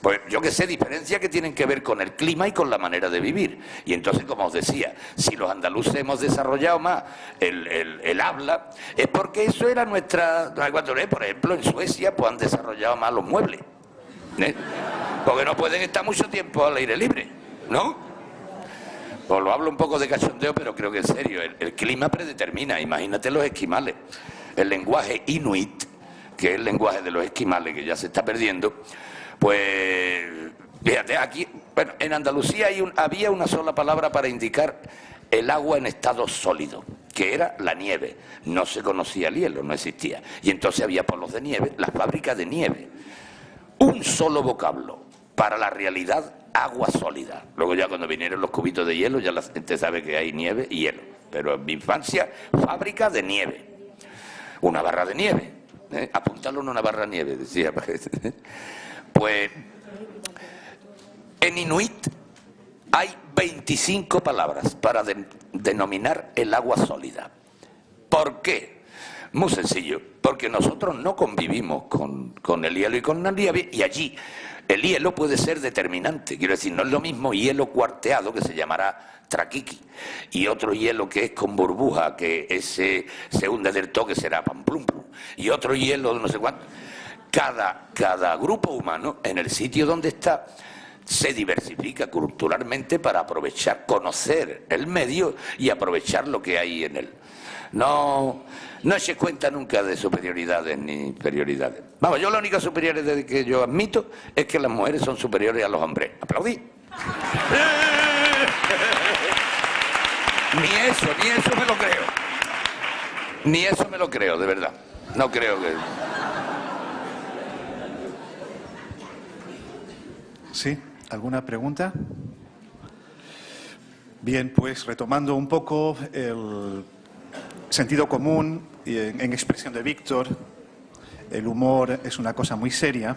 Pues yo que sé, diferencias que tienen que ver con el clima y con la manera de vivir. Y entonces, como os decía, si los andaluces hemos desarrollado más el habla, es porque eso era nuestra... Por ejemplo, en Suecia pues han desarrollado más los muebles. Porque no pueden estar mucho tiempo al aire libre, ¿no? Pues lo hablo un poco de cachondeo, pero creo que en serio, el clima predetermina. Imagínate los esquimales. El lenguaje inuit, que es el lenguaje de los esquimales, que ya se está perdiendo. Pues, fíjate, aquí, bueno, en Andalucía había una sola palabra para indicar el agua en estado sólido, que era la nieve. No se conocía el hielo, no existía. Y entonces había polos de nieve, las fábricas de nieve. Un solo vocablo para la realidad, agua sólida. Luego ya cuando vinieron los cubitos de hielo, ya la gente sabe que hay nieve y hielo. Pero en mi infancia, fábrica de nieve. Una barra de nieve. Apúntalo en una barra de nieve, decía. Pues en inuit hay 25 palabras para denominar el agua sólida. ¿Por qué? Muy sencillo, porque nosotros no convivimos con el hielo y con la nieve, y allí el hielo puede ser determinante. Quiero decir, no es lo mismo hielo cuarteado, que se llamará traquiqui, y otro hielo que es con burbuja, que ese se hunde del todo, que será pamplum, y otro hielo de no sé cuánto. Cada grupo humano, en el sitio donde está, se diversifica culturalmente para aprovechar, conocer el medio y aprovechar lo que hay en él. No se cuenta nunca de superioridades ni inferioridades. Vamos, yo la única superioridad que yo admito es que las mujeres son superiores a los hombres. ¿Aplaudí? Ni eso me lo creo. Ni eso me lo creo, de verdad. No creo que... ¿Sí? ¿Alguna pregunta? Bien, pues retomando un poco el sentido común en expresión de Víctor, el humor es una cosa muy seria.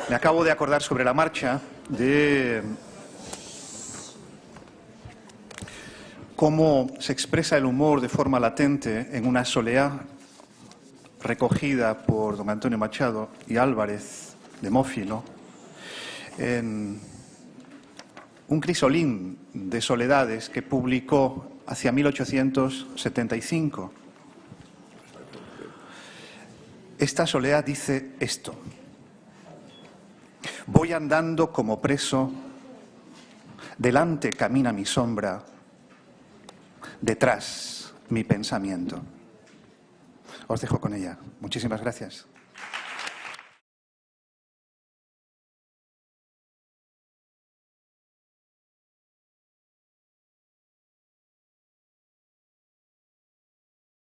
Me acabo de acordar sobre la marcha de cómo se expresa el humor de forma latente en una soleá recogida por don Antonio Machado y Álvarez de Mófilo, en un crisolín de soledades que publicó hacia 1875. Esta soleá dice esto: voy andando como preso, delante camina mi sombra, detrás mi pensamiento. Os dejo con ella. Muchísimas gracias.